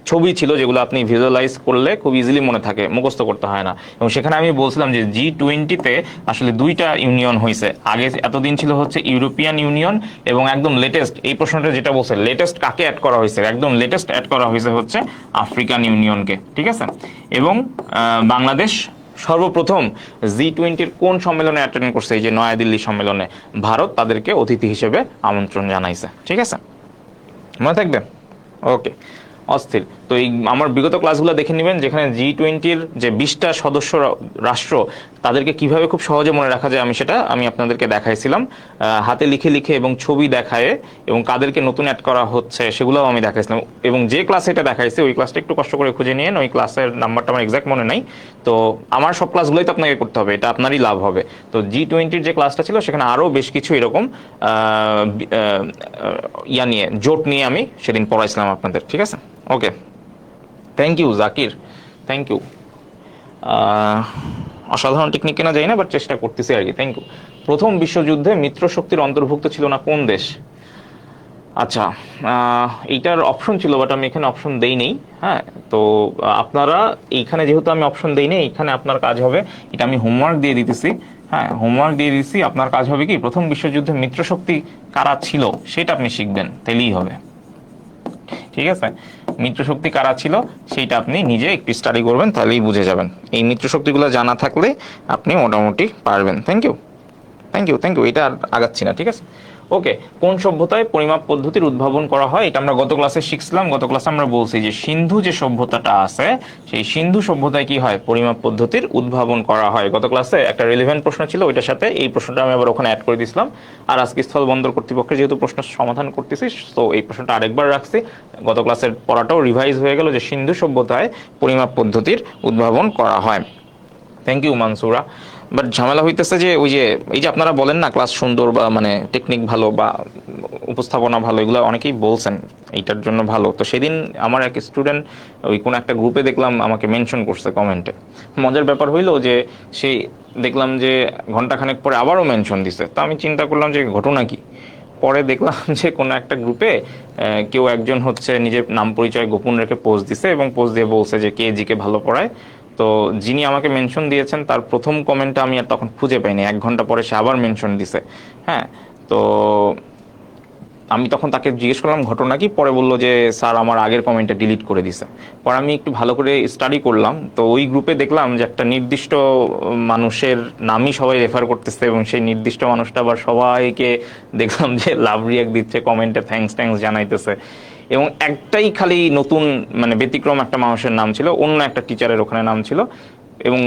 Speaker 1: ছবি ছিল, যেগুলো আপনি ভিজুয়ালাইজ করলে খুব ইজিলি মনে থাকে, মুখস্থ করতে হয় না। এবং সেখানে আমি বলছিলাম যে G20-তে আসলে 2টা ইউনিয়ন হয়েছে। আগে এতদিন ছিল হচ্ছে ইউরোপিয়ান ইউনিয়ন, এবং একদম লেটেস্ট এই প্রশ্নটা যেটা বলছে, লেটেস্ট কাকে অ্যাড করা হয়েছে? একদম লেটেস্ট অ্যাড করা হয়েছে হচ্ছে আফ্রিকান ইউনিয়নকে, ঠিক আছে। এবং বাংলাদেশ সর্বপ্রথম G20-র কোন সম্মেলনে অ্যাটেন্ড করছে? এই যে নয়াদিল্লি সম্মেলনে ভারত তাদেরকে অতিথি হিসেবে আমন্ত্রণ জানাইছে, ঠিক আছে। মনে থাকবে? ওকে, অস্থির। তো এই আমার বিগত ক্লাসগুলো দেখে নেবেন, যেখানে G20-র যে 20টা সদস্য রাষ্ট্র, তাদেরকে কিভাবে খুব সহজে মনে রাখা যায় আমি আপনাদেরকে দেখাইছিলাম, হাতে লিখে লিখে এবং ছবি দেখায়, এবং কাদেরকে নতুন অ্যাড করা হচ্ছে সেগুলোও আমি দেখাইছিলাম। এবং যে ক্লাসে এটা দেখাইছে ওই ক্লাসটা একটু কষ্ট করে খুঁজে নিন, ওই ক্লাসের নাম্বারটা আমার এক্সাক্ট মনে নাই। তো আমার সব ক্লাসগুলোই তো আপনাকে করতে হবে, এটা আপনারই লাভ হবে। তো G20-র যে ক্লাসটা ছিল সেখানে আরও বেশ কিছু এরকম জোট নিয়ে আমি সেদিন পড়াইছিলাম আপনাদের, ঠিক আছে। Okay, thank you Zakir, thank you. অসাধারণ টেকনিক কেনা যায় না, বাট চেষ্টা করতেছি আর কি। Thank you. প্রথম বিশ্বযুদ্ধে মিত্র শক্তির অন্তর্ভুক্ত ছিল না কোন দেশ? আচ্ছা, এইটার অপশন ছিল, বাট আমি এখানে অপশন দেই নেই। হ্যাঁ, তো আপনারা এইখানে যেহেতু আমি অপশন দেই নেই, এইখানে আপনার কাজ হবে, এটা আমি হোমওয়ার্ক দিয়ে দিতেছি। হ্যাঁ, হোমওয়ার্ক দিয়ে দিচ্ছি। আপনার কাজ হবে কি, প্রথম বিশ্বযুদ্ধে মিত্র শক্তি কারা ছিল সেটা আপনি শিখবেন, তাইলেই হবে, ঠিক আছে। মিত্রশক্তি কারা ছিল সেইটা আপনি নিজে একটু স্টাডি করবেন, তাহলেই বুঝে যাবেন। এই মিত্রশক্তিগুলো জানা থাকলে আপনি মোটামুটি পারবেন। Thank you. থ্যাংক ইউ, এটা আর আগাচ্ছি না, ঠিক আছে। ওকে, কোন সভ্যতায় পরিমাপ পদ্ধতির উদ্ভাবন করা হয়? এটা আমরা গত ক্লাসে শিখছিলাম। গত ক্লাসে আমরা বলছি যে সিন্ধু যে সভ্যতাটা আছে, সেই সিন্ধু সভ্যতায় কি হয়, পরিমাপ পদ্ধতির উদ্ভাবন করা হয়। গত ক্লাসে একটা রিলেভেন্ট প্রশ্ন ছিল, ওইটার সাথে এই প্রশ্নটা আমি আবার ওখানে অ্যাড করে দিয়েছিলাম। আর আজকে স্থল বন্দর কর্তৃপক্ষের যেহেতু প্রশ্ন সমাধান করতেছি, তো এই প্রশ্নটা আরেকবার রাখছি। গত ক্লাসের পড়াটাও রিভাইজ হয়ে গেল যে সিন্ধু সভ্যতায় পরিমাপ পদ্ধতির উদ্ভাবন করা হয়। Thank you Mansura. বাট ঝামেলা হইতেছে যে ওই যে এই যে আপনারা বলেন না ক্লাস সুন্দর বা মানে টেকনিক ভালো বা উপস্থাপনা ভালো, এগুলো অনেকেই বলছেন এইটার জন্য ভালো। তো সেদিন আমার এক স্টুডেন্ট ওই কোন একটা গ্রুপে দেখলাম আমাকে মেনশন করছে কমেন্টে। মজার ব্যাপার হইলো যে সেই দেখলাম যে ঘন্টাখানেক পরে আবারও মেনশন দিছে। তো আমি চিন্তা করলাম যে ঘটনা কি। পরে দেখলাম যে কোনো একটা গ্রুপে কেউ একজন হচ্ছে নিজের নাম পরিচয় গোপন রেখে পোস্ট দিছে এবং পোস্ট দিয়ে বলছে যে কে জিকে ভালো পড়ায়। তো যিনি আমাকে মেনশন দিয়েছেন তার প্রথম কমেন্টটা আমি আর তখন খুঁজে পাইনি, 1 ঘন্টা পরে সে আবার মেনশন দিছে। হ্যাঁ, তো আমি তখন তাকে জিজ্ঞেস করলাম ঘটনা কি। পরে বললো যে স্যার আমার আগের কমেন্টটা ডিলিট করে দিছে। পরে আমি একটু ভালো করে স্টাডি করলাম, তো ওই গ্রুপে দেখলাম যে একটা নির্দিষ্ট মানুষের নামই সবাই রেফার করতেছে এবং সেই নির্দিষ্ট মানুষটা আবার সবাইকে দেখলাম যে লাভ রিয়াক্ট দিচ্ছে, কমেন্টে থ্যাঙ্কস জানাইতেছে। এবং একটাই খালি নতুন মানে ব্যতিক্রম একটা মানুষের নাম ছিল, অন্য একটা টিচারের ওখানে নাম ছিল। এবং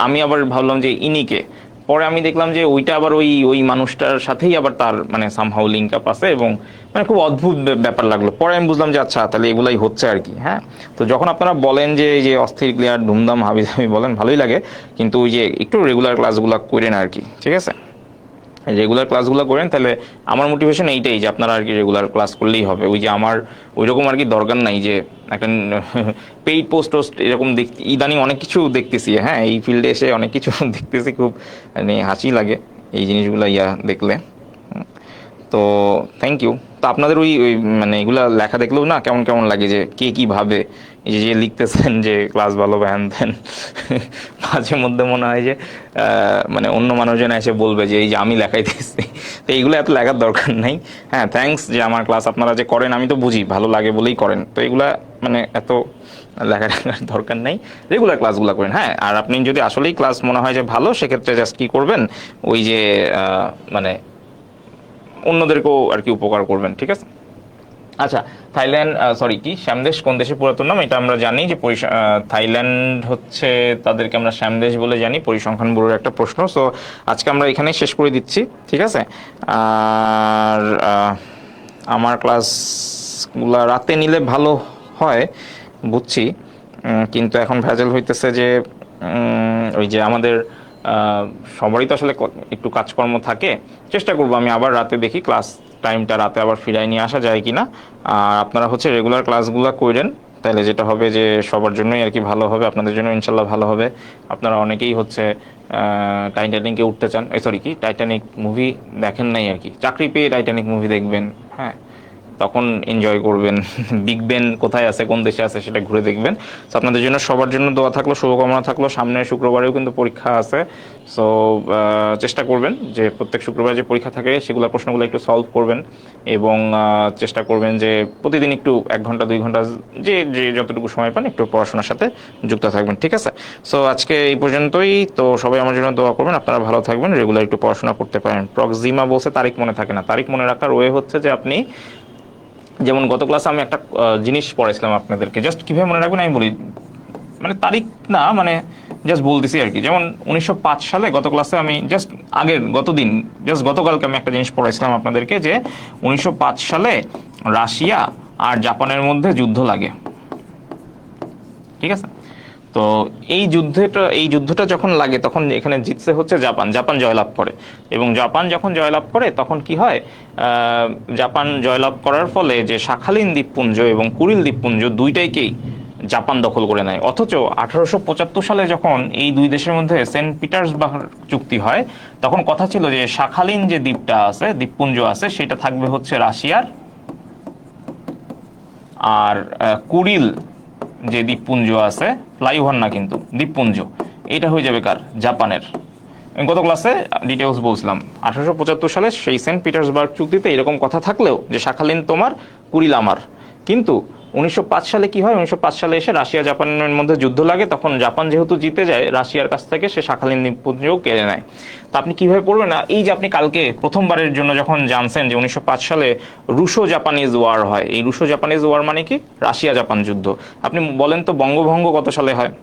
Speaker 1: আমি আবার ভাবলাম যে ইনিকে। পরে আমি দেখলাম যে ওইটা আবার ওই ওই মানুষটার সাথেই আবার তার মানে সামহাউ লিঙ্ক আপ আছে এবং মানে খুব অদ্ভুত ব্যাপার লাগলো। পরে আমি বুঝলাম যে আচ্ছা তাহলে এগুলাই হচ্ছে আর কি। হ্যাঁ, তো যখন আপনারা বলেন যে এই যে অস্থির ক্লিয়ার ধুমধাম হাবিজাবি বলেন, ভালোই লাগে, কিন্তু ওই যে একটু রেগুলার ক্লাসগুলো করেন আর কি, ঠিক আছে। রেগুলার ক্লাসগুলো করেন, তাহলে আমার মোটিভেশন এইটাই যে আপনারা আর কি রেগুলার ক্লাস করলেই হবে। ওই যে আমার ওই রকম আর কি দরকার নাই যে একটা পেইড পোস্ট টোস্ট এরকম ইদানিং অনেক কিছু দেখতেছি। হ্যাঁ, এই ফিল্ডে এসে অনেক কিছু দেখতেছি, খুব মানে হাসি লাগে এই জিনিসগুলো দেখলে। তো থ্যাংক ইউ। তো আপনাদের ওই ওই মানে এগুলা লেখা দেখলেও না কেমন কেমন লাগে যে কে কি ভাবে, এই যে লিখতেছেন যে ক্লাস ভালো বা হ্যান ত্যান। মাঝে মধ্যে মনে হয় যে মানে অন্য মানুষজন এসে বলবে যে এই যে আমি লেখাই দিচ্ছি। তো এইগুলো এত লেখার দরকার নাই। হ্যাঁ, থ্যাঙ্কস যে আমার ক্লাস আপনারা যে করেন, আমি তো বুঝি ভালো লাগে বলেই করেন। তো এগুলা মানে এত লেখার দরকার নেই, রেগুলার ক্লাসগুলো করেন। হ্যাঁ, আর আপনি যদি আসলেই ক্লাস মনে হয় যে ভালো, সেক্ষেত্রে জাস্ট কি করবেন, ওই যে মানে অন্যদেরকেও আর কি উপকার করবেন, ঠিক আছে। আচ্ছা, থাইল্যান্ড সরি কি শ্যামদেশ কোন দেশের পুরাতন নাম? এটা আমরা জানি যে থাইল্যান্ড হচ্ছে, তাদেরকে আমরা শ্যামদেশ বলে জানি, পরিসংখ্যান ব্যুরোর একটা প্রশ্ন। সো আজকে আমরা এখানে শেষ করে দিচ্ছি, ঠিক আছে। আর আমার ক্লাসগুলা রাতে নিলে ভালো হয় বুঝছি, কিন্তু এখন ভেজাল হইতেছে যে ওই যে আমাদের সবারই তো আসলে একটু কাজকর্ম থাকে। চেষ্টা করবো আমি আবার রাতে দেখি ক্লাস টাইমটা রাতে আবার ফিরাই নিয়ে আসা যায় কিনা। আর আপনারা হচ্ছে রেগুলার ক্লাসগুলো করেন, তাহলে যেটা হবে যে সবার জন্যই আর কি ভালো হবে, আপনাদের জন্য ইনশাল্লাহ ভালো হবে। আপনারা অনেকেই হচ্ছে টাইটানিকে উঠতে চান, সরি কি টাইটানিক মুভি দেখেন নাই আর কি, চাকরি পেয়ে টাইটানিক মুভি দেখবেন। হ্যাঁ, তখন এনজয় করবেন। বিগ বেন কোথায় আছে, কোন দেশে আছে, সেটা ঘুরে দেখবেন। সো আপনাদের জন্য সবার জন্য দোয়া থাকলো, শুভকামনা থাকলো। সামনে শুক্রবারেও কিন্তু পরীক্ষা আছে। সো চেষ্টা করবেন যে প্রত্যেক শুক্রবার যে পরীক্ষা থাকে সেগুলো প্রশ্নগুলো একটু সলভ করবেন এবং চেষ্টা করবেন যে প্রতিদিন একটু 1 ঘন্টা 2 ঘন্টা যে যে যতটুকু সময় পান একটু পড়াশোনার সাথে যুক্ত থাকবেন, ঠিক আছে। সো আজকে এই পর্যন্তই। তো সবাই আমার জন্য দোয়া করবেন, আপনারা ভালো থাকবেন, রেগুলার একটু পড়াশোনা করতে পারেন। প্রক্সিমা বলছে তারিখ মনে থাকে না। তারিখ মনে রাখার ওয়ে হচ্ছে যে আপনি যেমন গত ক্লাসে আমি একটা জিনিস পড়াইছিলাম আপনাদেরকে, জাস্ট কিভাবে মনে রাখবেন আমি বলি, মানে তারিখ না, মানে জাস্ট বলতেছি আর কি। যেমন 1905 সালে গত ক্লাসে আমি জাস্ট আগের গতদিন জাস্ট গতকালকে আমি একটা জিনিস পড়াইছিলাম আপনাদেরকে যে 1905 সালে রাশিয়া আর জাপানের মধ্যে যুদ্ধ লাগে, ঠিক আছে। তো এই যুদ্ধটা যখন লাগে তখন এখানে জিতছে হচ্ছে জাপান। জাপান জয়লাভ করে এবং জাপান যখন জয়লাভ করে তখন কি হয়, জাপান জয়লাভ করার ফলে যে শাখালিন দ্বীপপুঞ্জ এবং কুরিল দ্বীপপুঞ্জ দুইটাইকেই জাপান দখল করে নেয়। অথচ 1875 সালে যখন এই দুই দেশের মধ্যে সেন্ট পিটার্সবার্গ চুক্তি হয়, তখন কথা ছিল যে শাখালিন যে দ্বীপটা আছে, দ্বীপপুঞ্জ আছে, সেটা থাকবে হচ্ছে রাশিয়ার, আর কুরিল যে দ্বীপপুঞ্জ আছে, ফ্লাইওভার না কিন্তু দ্বীপপুঞ্জ, এটা হয়ে যাবে কার? জাপানের। গত ক্লাসে ডিটেলস বলছিলাম 1875 সালে সেই সেন্ট পিটার্সবার্গ চুক্তিতে এরকম কথা থাকলেও যে শাখালিন তোমার, কুরিল আমার, কিন্তু 1905 সালে কি হয়, 1905 সালে এসে রাশিয়া জাপানের মধ্যে যুদ্ধ লাগে, তখন জাপান যেহেতু জিতে যায়, রাশিয়ার কাছ থেকে সে শাখালিন দ্বীপপুঞ্জও কেড়ে নেয়। তো আপনি কিভাবে পড়বেন না, এই যে আপনি কালকে প্রথমবারের জন্য যখন জানছেন যে 1905 সালে রুশো জাপানিজ ওয়ার হয়, এই রুশো জাপানিজ ওয়ার মানে কি, রাশিয়া জাপান যুদ্ধ। আপনি বলেন তো বঙ্গভঙ্গ কত সালে হয়?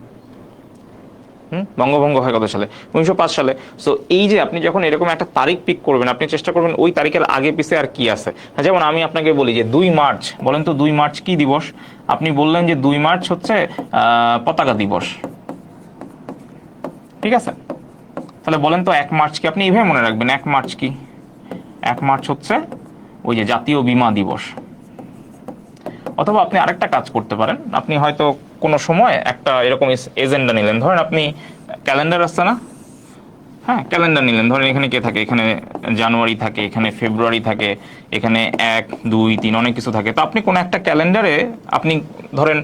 Speaker 1: বঙ্গভঙ্গ হয় কত সালে? 1905 সালে। সো এই যে আপনি যখন এরকম একটা তারিখ পিক করবেন, আপনি চেষ্টা করবেন ওই তারিখের আগে পিছে আর কি আছে। যেমন আমি আপনাকে বলি যে 2 মার্চ, বলেন তো 2 মার্চ কি দিবস? আপনি বললেন যে 2 মার্চ হচ্ছে পতাকা দিবস, ঠিক আছে? তাহলে বলেন তো 1 মার্চ কি? আপনি এইভাবে মনে রাখবেন 1 মার্চ কি? 1 মার্চ হচ্ছে ওই যে জাতীয় বীমা দিবস। অথবা আপনি আরেকটা কাজ করতে পারেন, আপনি হয়তো কোনো সময় একটা এরকম এজেন্ডা নিলেন, ধরেন আপনি ক্যালেন্ডার আসছে না, হ্যাঁ ক্যালেন্ডার নিলেন, ধরেন এখানে কে থাকে, এখানে জানুয়ারি থাকে, এখানে ফেব্রুয়ারি থাকে, এখানে 1 2 3 অনেক কিছু থাকে। তো আপনি কোনো একটা ক্যালেন্ডারে আপনি ধরেন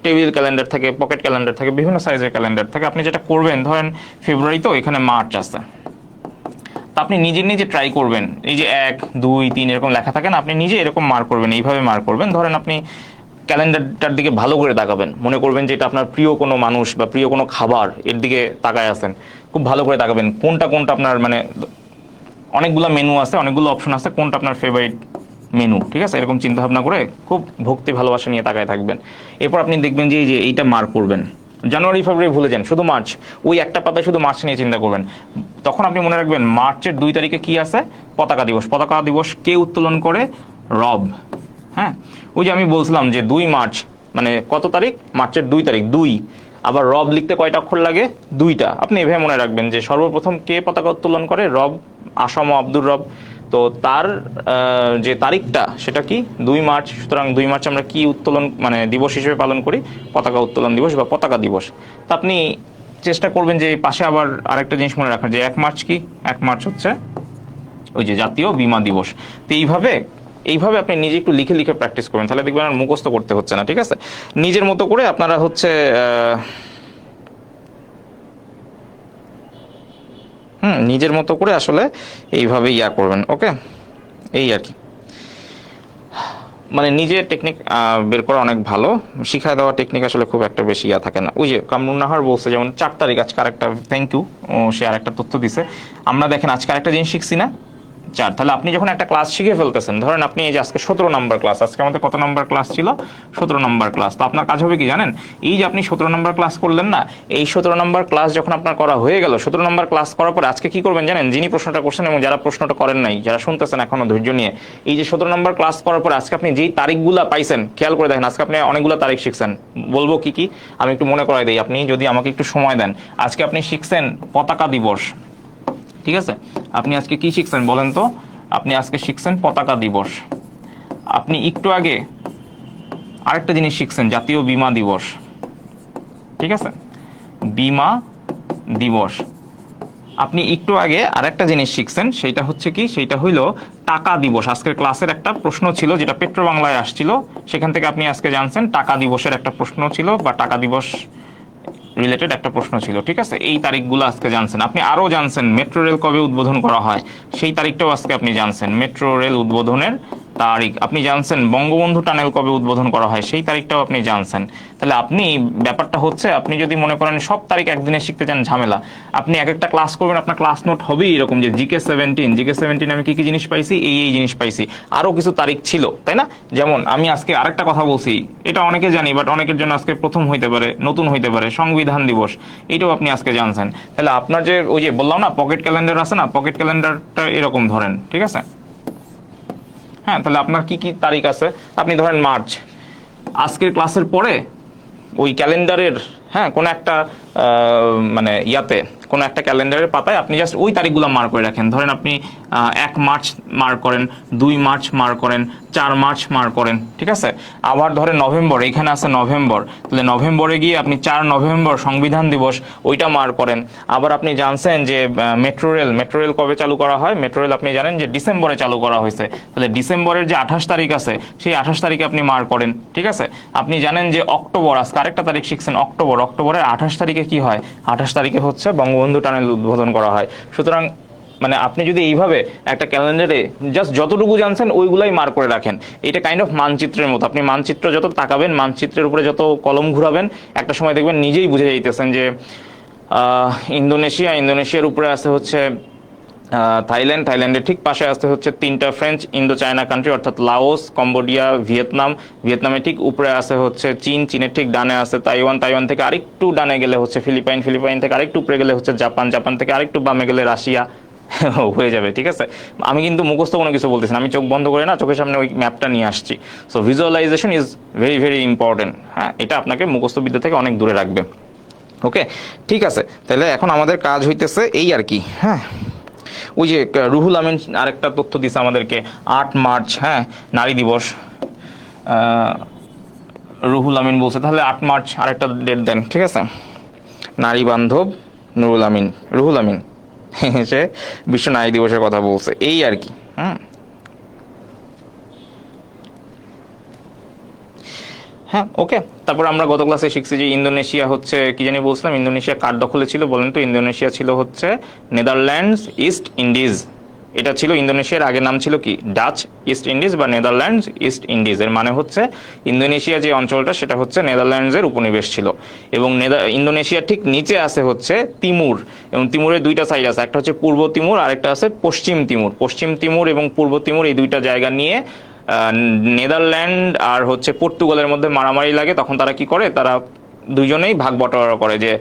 Speaker 1: টেবিল ক্যালেন্ডার থাকে, পকেট ক্যালেন্ডার থাকে, বিভিন্ন সাইজের ক্যালেন্ডার থাকে। আপনি যেটা করবেন, ধরেন ফেব্রুয়ারি তো এখানে মার্চ আছে, তা আপনি নিজে নিজে ট্রাই করবেন, এই যে 1 2 3 এরকম লেখা থাকে না, আপনি নিজে এরকম মার্ক করবেন, এইভাবে মার্ক করবেন। ধরেন আপনি ক্যালেন্ডারটার দিকে ভালো করে তাকাবেন, মনে করবেন যে এটা আপনার প্রিয় কোনো মানুষ বা প্রিয় কোনো খাবার, এর দিকে তাকায় আছেন, খুব ভালো করে তাকাবেন কোনটা কোনটা আপনার মানে অনেকগুলো মেনু আছে, অনেকগুলো অপশন আছে, কোনটা আপনার ফেভারিট মেনু, ঠিক আছে? এরকম চিন্তা ভাবনা করে খুব ভক্তি ভালোবাসা নিয়ে তাকায় থাকবেন। এরপর আপনি দেখবেন যে এই যে এইটা মার্ক করবেন, জানুয়ারি ফেব্রুয়ারি ভুলে যান, শুধু মার্চ, ওই একটা পাতায় শুধু মার্চ নিয়ে চিন্তা করবেন। তখন আপনি মনে রাখবেন মার্চের 2 তারিখে কি আছে? পতাকা দিবস। পতাকা দিবস কে উত্তোলন করে? রব। হ্যাঁ, ওই যে আমি বলছিলাম যে 2 মার্চ মানে কত তারিখ? মার্চের 2 তারিখ, 2। আবার রব লিখতে কয়টা অক্ষর লাগে? 2টা। আপনি এভাবে মনে রাখবেন যে সর্বপ্রথম কে পতাকা উত্তোলন করে? রব, আসম আব্দুর রব। তো তার যে তারিখটা সেটা কি? 2 মার্চ। সুতরাং 2 মার্চ আমরা কি উত্তোলন মানে দিবস হিসেবে পালন করি? পতাকা উত্তোলন দিবস বা পতাকা দিবস। তা আপনি চেষ্টা করবেন যে পাশে আবার আরেকটা জিনিস মনে রাখার, যে 1 মার্চ কি? 1 মার্চ হচ্ছে ওই যে জাতীয় বীমা দিবস। তো এইভাবে আপনি নিজে একটু লিখে লিখে প্র্যাকটিস করবেন, তাহলে দেখবেন আর মুখস্থ করতে হচ্ছে না, ঠিক আছে? নিজের মতো করে আপনারা হচ্ছে নিজের মতো করে আসলে এইভাবে ইয়া করবেন, ওকে? এই আর কি, মানে নিজে টেকনিক বের করা অনেক ভালো, শিখায় দেওয়া টেকনিক আসলে খুব একটা বেশি ইয়া থাকে না। ওই যে কামরুন নাহার বলছে যেমন 4 তারিখ, আজকে আরেকটা থ্যাংক ইউ, সে আরেকটা তথ্য দিছে। আমরা দেখেন আজকে আরেকটা জিনিস শিখছি না, 4। তাহলে আপনি যখন একটা ক্লাস শিখে ফেলতেছেন, ধরেন আপনি এই যে আজকে 17 নম্বর ক্লাস, আজকে আমাদের কত নম্বর ক্লাস ছিল? 17 নম্বর ক্লাস। তো আপনার কাজ হবে কি জানেন? এই যে আপনি 17 নম্বর ক্লাস করলেন না, এই 17 নম্বর ক্লাস যখন আপনার করা হয়ে গেল, 17 নম্বর ক্লাস করার পরে আজকে কি করবেন জানেন? যিনি প্রশ্নটা করছেন এবং যারা প্রশ্নটা করেন নাই, যারা শুনতেছেন এখনো ধৈর্য নিয়ে, এই যে 17 নম্বর ক্লাস করার পরে আজকে আপনি যেই তারিখগুলো পাইছেন, খেয়াল করে দেখেন, আজকে আপনি অনেকগুলো তারিখ শিখছেন। বলবো কি কি, আমি একটু মনে করাই দিই, আপনি যদি আমাকে একটু সময় দেন। আজকে আপনি শিখছেন পতাকা দিবস, ঠিক আছে? আপনি আজকে কি শিখছেন বলেন তো? আপনি আজকে শিখছেন পতাকা দিবস। আপনি একটু আগে আরেকটা জিনিস শিখছেন, জাতীয় বীমা দিবস, ঠিক আছে? বীমা দিবস। আপনি একটু আগে আরেকটা জিনিস শিখছেন, সেইটা হচ্ছে কি? সেইটা হইল টাকা দিবস। আজকের ক্লাসের একটা প্রশ্ন ছিল যেটা পেট্রো বাংলায় আসছিল, সেখান থেকে আপনি আজকে জানছেন টাকা দিবসের একটা প্রশ্ন ছিল, বা টাকা দিবস রিলেটেড একটা প্রশ্ন ছিল, ঠিক আছে? এই তারিখগুলো আজকে জানছেন। আপনি আরও জানছেন মেট্রো রেল কবে উদ্বোধন করা হয়, সেই তারিখটাও আজকে আপনি জানছেন। মেট্রো রেল উদ্বোধনের তারিখ আপনি জানছেন। বঙ্গবন্ধু টানেল কবে উদ্বোধন করা হয়, সেই তারিখটাও আপনি জানছেন। তাহলে আপনি ব্যাপারটা হচ্ছে, আপনি যদি মনে করেন সব তারিখ একদিনে শিখতে চান, ঝামেলা। আপনি এক একটা ক্লাস করবেন, আপনার ক্লাস নোট হবেই এরকম যে জিকে 17 আমি কি কি জিনিস পাইছি, এই জিনিস পাইছি, আরও কিছু তারিখ ছিল, তাই না? যেমন আমি আজকে আরেকটা কথা বলছি, এটা অনেকে জানি, বাট অনেকের জন্য আজকে প্রথম হইতে পারে, নতুন হইতে পারে, সংবিধান দিবস, এইটাও আপনি আজকে জানছেন। তাহলে আপনার যে ওই যে বললাম না পকেট ক্যালেন্ডার আছে না, পকেট ক্যালেন্ডারটা এরকম ধরেন, ঠিক আছে? হ্যাঁ, তাহলে আপনার কি কি তারিখ আছে? আপনি ধরেন মার্চ, আজকের ক্লাসের পরে ওই ক্যালেন্ডারের কোনো একটা মানে ইয়াতে, কোনো একটা ক্যালেন্ডারের পাতায় আপনি জাস্ট ওই তারিখগুলো মার্ক করে রাখেন। ধরেন আপনি 1 মার্চ মার্ক করেন, 2 মার্চ মার্ক করেন, 4 মার্চ মার্ক করেন, ঠিক আছে? আবার ধরেন নভেম্বর, এখানে আছে নভেম্বর, তাহলে নভেম্বরে গিয়ে আপনি 4 নভেম্বর সংবিধান দিবস, ওইটা মার্ক করেন। আবার আপনি জানছেন যে মেট্রো রেল কবে চালু করা হয়? মেট্রো রেল আপনি জানেন যে ডিসেম্বরে চালু করা হয়েছে, তাহলে ডিসেম্বরের যে 28 তারিখ আছে, সেই 28 তারিখে আপনি মার্ক করেন, ঠিক আছে? আপনি জানেন যে অক্টোবর, আজকে আরেকটা তারিখ শিখছেন, অক্টোবরের 28 তারিখে কি হয়? 28 তারিখে হচ্ছে বঙ্গবন্ধু টানেল উদ্বোধন করা হয়। সুতরাং মানে আপনি যদি এইভাবে একটা ক্যালেন্ডারে জাস্ট যতটুকু জানছেন ওইগুলাই মার্ক করে রাখেন, এটা কাইন্ড অফ মানচিত্রের মতো। আপনি মানচিত্র যত তাকাবেন, মানচিত্রের উপরে যত কলম ঘুরাবেন, একটা সময় দেখবেন নিজেই বুঝে যাইতেছেন যে ইন্দোনেশিয়ার উপরে আছে হচ্ছে থাইল্যান্ডের ঠিক পাশে আসতে হচ্ছে 3টা ফ্রেঞ্চ ইন্দো চায়না কান্ট্রি, অর্থাৎ লাওস, কম্বোডিয়া, ভিয়েতনামের ঠিক উপরে আছে হচ্ছে চীনের ঠিক ডানে আছে তাইওয়ান থেকে আরেকটু ডানে গেলে হচ্ছে ফিলিপাইন থেকে আরেকটু উপরে গেলে হচ্ছে জাপান থেকে আরেকটু বামে গেলে রাশিয়া হয়ে যাবে। ঠিক আছে, আমি কিন্তু মুখস্থ কোনো কিছু বলতেছি না, আমি চোখ বন্ধ করে না চোখের সামনে ওই ম্যাপটা নিয়ে আসছি। So visualization is very very important. হ্যাঁ, এটা আপনাকে মুখস্থবিদ্যা থেকে অনেক দূরে রাখবে। ওকে, ঠিক আছে, তাহলে এখন আমাদের কাজ হইতেছে এই আর কি। হ্যাঁ, ওই যে রুহুল আমিন আরেকটা তথ্য দিছে আমাদেরকে, 8 মার্চ, হ্যাঁ, নারী দিবস। রুহুল আমিন বলছে, তাহলে 8 মার্চ আরেকটা ডেট দেন। ঠিক আছে, নারী বান্ধব রুহুল আমিন সে বিশ্ব নারী দিবসের কথা বলছে, এই আর কি। হ্যাঁ, ওকে। তারপর আমরা গত ক্লাসে শিখছি যে ইন্দোনেশিয়া হচ্ছে কি জানি বলছিলাম, ইন্দোনেশিয়া কার দখলে ছিল বলেন তো? ইন্দোনেশিয়া ছিল হচ্ছে নেদারল্যান্ডস ইস্ট ইন্ডিজ। এটা ছিল ইন্দোনেশিয়ার আগের নাম ছিল কি? ডাচ ইস্ট ইন্ডিজ বা নেদারল্যান্ডস ইস্ট ইন্ডিজ। এর মানে হচ্ছে ইন্দোনেশিয়া যে অঞ্চলটা সেটা হচ্ছে নেদারল্যান্ডসের উপনিবেশ ছিল। এবং ইন্দোনেশিয়ার ঠিক নিচে আছে হচ্ছে তিমুর, এবং তিমুরের দুইটা সাইড আছে, একটা হচ্ছে পূর্ব তিমুর আর একটা আছে পশ্চিম তিমুর। পশ্চিম তিমুর এবং পূর্ব তিমুর এই দুইটা জায়গা নিয়ে নেদারল্যান্ড আর হচ্ছে পর্তুগালের মধ্যে মারামারি লাগে। তখন তারা কি করে, তারা দুইজনেই ভাগ বটোয়ারা করে যে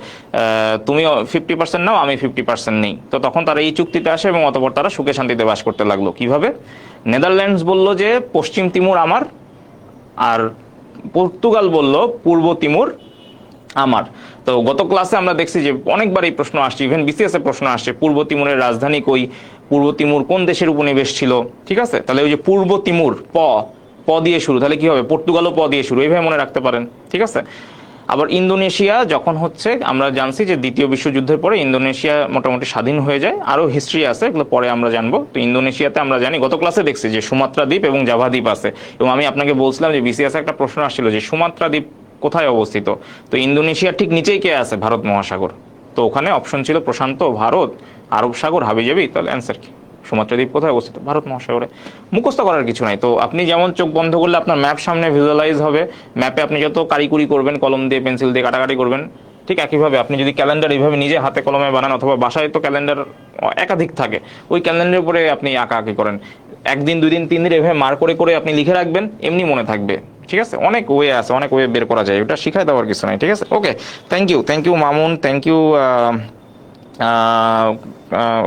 Speaker 1: তুমি 50% নাও, আমি 50% নেই। তো তখন তারা এই চুক্তিতে আসে এবং অতঃপর তারা সুখে শান্তিতে বাস করতে লাগলো। কিভাবে? নেদারল্যান্ডস বলল যে পশ্চিম তিমুর আমার, আর পর্তুগাল বলল পূর্ব তিমুর আমার। তো গত ক্লাসে আমরা দেখছি যে অনেকবার এই প্রশ্ন আসছে, ইভেন বিসিএস এ প্রশ্ন আসছে, পূর্ব তিমুরের রাজধানী কই, পূর্ব তিমুর কোন দেশের উপনিবেশ ছিল। ঠিক আছে, তাহলে ওই যে পূর্ব তিমুর প দিয়ে শুরু, তাহলে কি হবে? পর্তুগালও প দিয়ে শুরু, এইভাবে মনে রাখতে পারেন। ঠিক আছে, আবার ইন্দোনেশিয়া যখন হচ্ছে, আমরা জানছি যে দ্বিতীয় বিশ্বযুদ্ধের পরে ইন্দোনেশিয়া মোটামুটি স্বাধীন হয়ে যায়। আরো হিস্ট্রি আছে, এগুলো পরে আমরা জানবো। তো ইন্দোনেশিয়াতে আমরা জানি, গত ক্লাসে দেখছি যে সুমাত্রা দ্বীপ এবং জাভা দ্বীপ আছে। এবং আমি আপনাকে বলছিলাম যে বিসিএস একটা প্রশ্ন আসছিল যে সুমাত্রা দ্বীপ কোথায় অবস্থিত। তো ইন্দোনেশিয়ার ঠিক নিচেই কে আছে? ভারত মহাসাগর। তো ওখানে অপশন ছিল প্রশান্ত, ভারত, আরব সাগর, হাবিজাবি। তাহলে অ্যান্সার কি? সুমাত্রা দ্বীপ কোথায় অবস্থিত? ভারত মহাসাগরে। মুখস্থ করার কিছু নাই। তো আপনি যেমন চোখ বন্ধ করলে আপনার ম্যাপ সামনে ভিজুয়ালাইজ হবে, ম্যাপে আপনি যত কারিকুরি করবেন, কলম দিয়ে পেন্সিল দিয়ে কাটাকাটি করবেন, ঠিক একইভাবে আপনি যদি ক্যালেন্ডার এইভাবে নিজে হাতে কলমে বানান, অথবা বাসায় তো ক্যালেন্ডার একাধিক থাকে, ওই ক্যালেন্ডারের উপরে আপনি আঁকাআঁকি করেন, 1 দিন 2 দিন 3 দিন এভাবে মার্ক করে করে আপনি লিখে রাখবেন, এমনি মনে থাকবে। ঠিক আছে, অনেক ওয়ে আছে, অনেক ওয়ে বের করা যায়, ওটা শিখাই দেওয়ার কিছু নাই। ঠিক আছে, okay, thank you Mamun, thank you.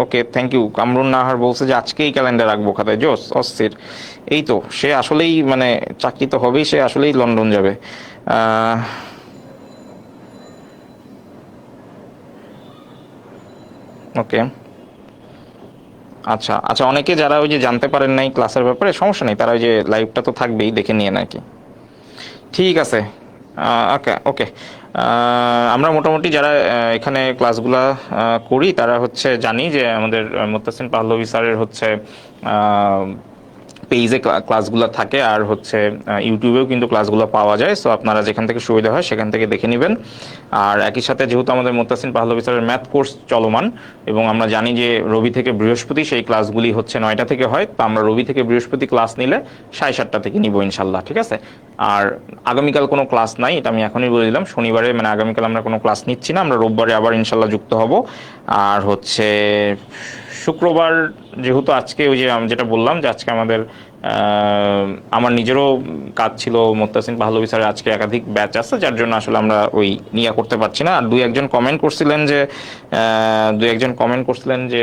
Speaker 1: Okay, thank you. Kamrun Nahar বলছে যে আজকেই ক্যালেন্ডার রাখবো খাতায়, জোস, অস্থির। এই তো, সে আসলেই মানে চাকরি তো হবেই, সে আসলেই লন্ডন যাবে। ওকে, আচ্ছা আচ্ছা, অনেকে যারা ওই যে জানতে পারেন নাই ক্লাসের ব্যাপারে, সমস্যা নেই, তারা ওই যে লাইভটা তো থাকবেই, দেখে নিয়ে নাকি। ঠিক আছে, ওকে ওকে। আমরা মোটামুটি যারা এখানে ক্লাসগুলা করি তারা হচ্ছে জানি যে আমাদের মুত্তাসিন পাহলভী স্যারের হচ্ছে পেজে ক্লাসগুলো থাকে, আর হচ্ছে ইউটিউবেও কিন্তু ক্লাসগুলো পাওয়া যায়। সো আপনারা যেখান থেকে সুবিধা হয় সেখান থেকে দেখে নেবেন। আর একই সাথে যেহেতু আমাদের মুত্তাসিন পাহলভী স্যারের ম্যাথ কোর্স চলমান, এবং আমরা জানি যে রবি থেকে বৃহস্পতি সেই ক্লাসগুলি হচ্ছে 9টা থেকে হয়, তো আমরা রবি থেকে বৃহস্পতি ক্লাস নিলে 7:30 থেকে নিব ইনশাল্লাহ। ঠিক আছে, আর আগামীকাল কোনো ক্লাস নাই, এটা আমি এখনই বলে দিলাম। শনিবারে মানে আগামীকাল আমরা কোনো ক্লাস নিচ্ছি না, আমরা রোববারে আবার ইনশাল্লাহ যুক্ত হব। আর হচ্ছে শুক্রবার, যেহেতু আজকে ওই যে আমি যেটা বললাম যে আজকে আমাদের আমার নিজেরও কাজ ছিল, মুত্তাসিন পাহলভী স্যারের আজকে একাধিক ব্যাচ আছে, যার জন্য আসলে আমরা ওই নিয়ে করতে পারছি না। আর দুই একজন কমেন্ট করছিলেন যে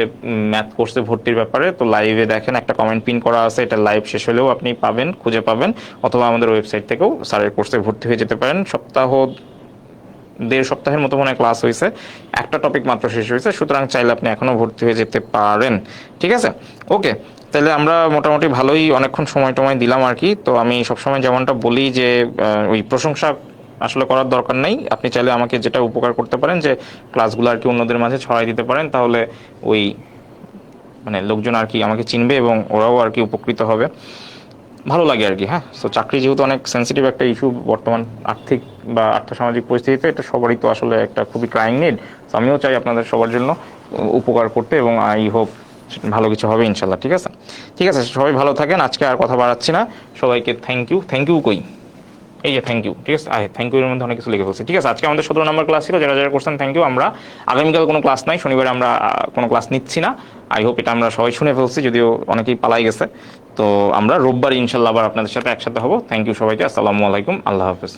Speaker 1: ম্যাথ কোর্সে ভর্তির ব্যাপারে, তো লাইভে দেখেন একটা কমেন্ট পিন করা আছে, এটা লাইভ শেষ হলেও আপনি পাবেন, খুঁজে পাবেন, অথবা আমাদের ওয়েবসাইট থেকেও স্যারের কোর্সে ভর্তি হয়ে যেতে পারেন। 1.5 সপ্তাহের মতো মনে ক্লাস হয়েছে, একটা টপিক মাত্র শেষ হয়েছে, সুতরাং চাইলে আপনি এখনো ভর্তি হয়ে যেতে পারেন। ঠিক আছে, ওকে, তাহলে আমরা মোটামুটি ভালোই অনেকক্ষণ সময় টময় দিলাম আর কি। তো আমি সবসময় যেমনটা বলি যে ওই প্রশংসা আসলে করার দরকার নেই, আপনি চাইলে আমাকে যেটা উপকার করতে পারেন যে ক্লাসগুলো আর কি অন্যদের মাঝে ছড়াই দিতে পারেন, তাহলে ওই মানে লোকজন আর কি আমাকে চিনবে এবং ওরাও আর কি উপকৃত হবে, ভালো লাগে আর কি। হ্যাঁ, তো চাকরি যেহেতু অনেক সেন্সিটিভ একটা ইস্যু বর্তমান আর্থিক বা আর্থসামাজিক পরিস্থিতিতে, এটা সবারই তো আসলে একটা খুবই ক্রাইং নিড। আমিও চাই আপনাদের সবার জন্য উপকার করতে, এবং আই হোপ ভালো কিছু হবে ইনশাল্লাহ। ঠিক আছে, ঠিক আছে, সবাই ভালো থাকেন। আজকে আর কথা বাড়াচ্ছি না, সবাইকে থ্যাংক ইউ। থ্যাংক ইউ কই, এই যে থ্যাংক ইউ, ঠিক আছে, থ্যাংক ইউ এর মধ্যে অনেক কিছু লিখে ফেলছি। ঠিক আছে, আজকে আমাদের 17 নম্বর ক্লাস ছিল, যারা যারা করছেন থ্যাংক ইউ। আমরা আগামীকাল কোনো ক্লাস নাই, শনিবারে আমরা কোনো ক্লাস নিচ্ছি না। আই হোপ এটা আমরা সবাই শুনে ফেলছি, যদিও অনেকেই পালাই গেছে। তো আমরা রোববার ইনশাল্লাহ আবার আপনাদের সাথে একসাথে হবো। থ্যাংক ইউ সবাইকে, আসসালামু আলাইকুম, আল্লাহ হাফেজ।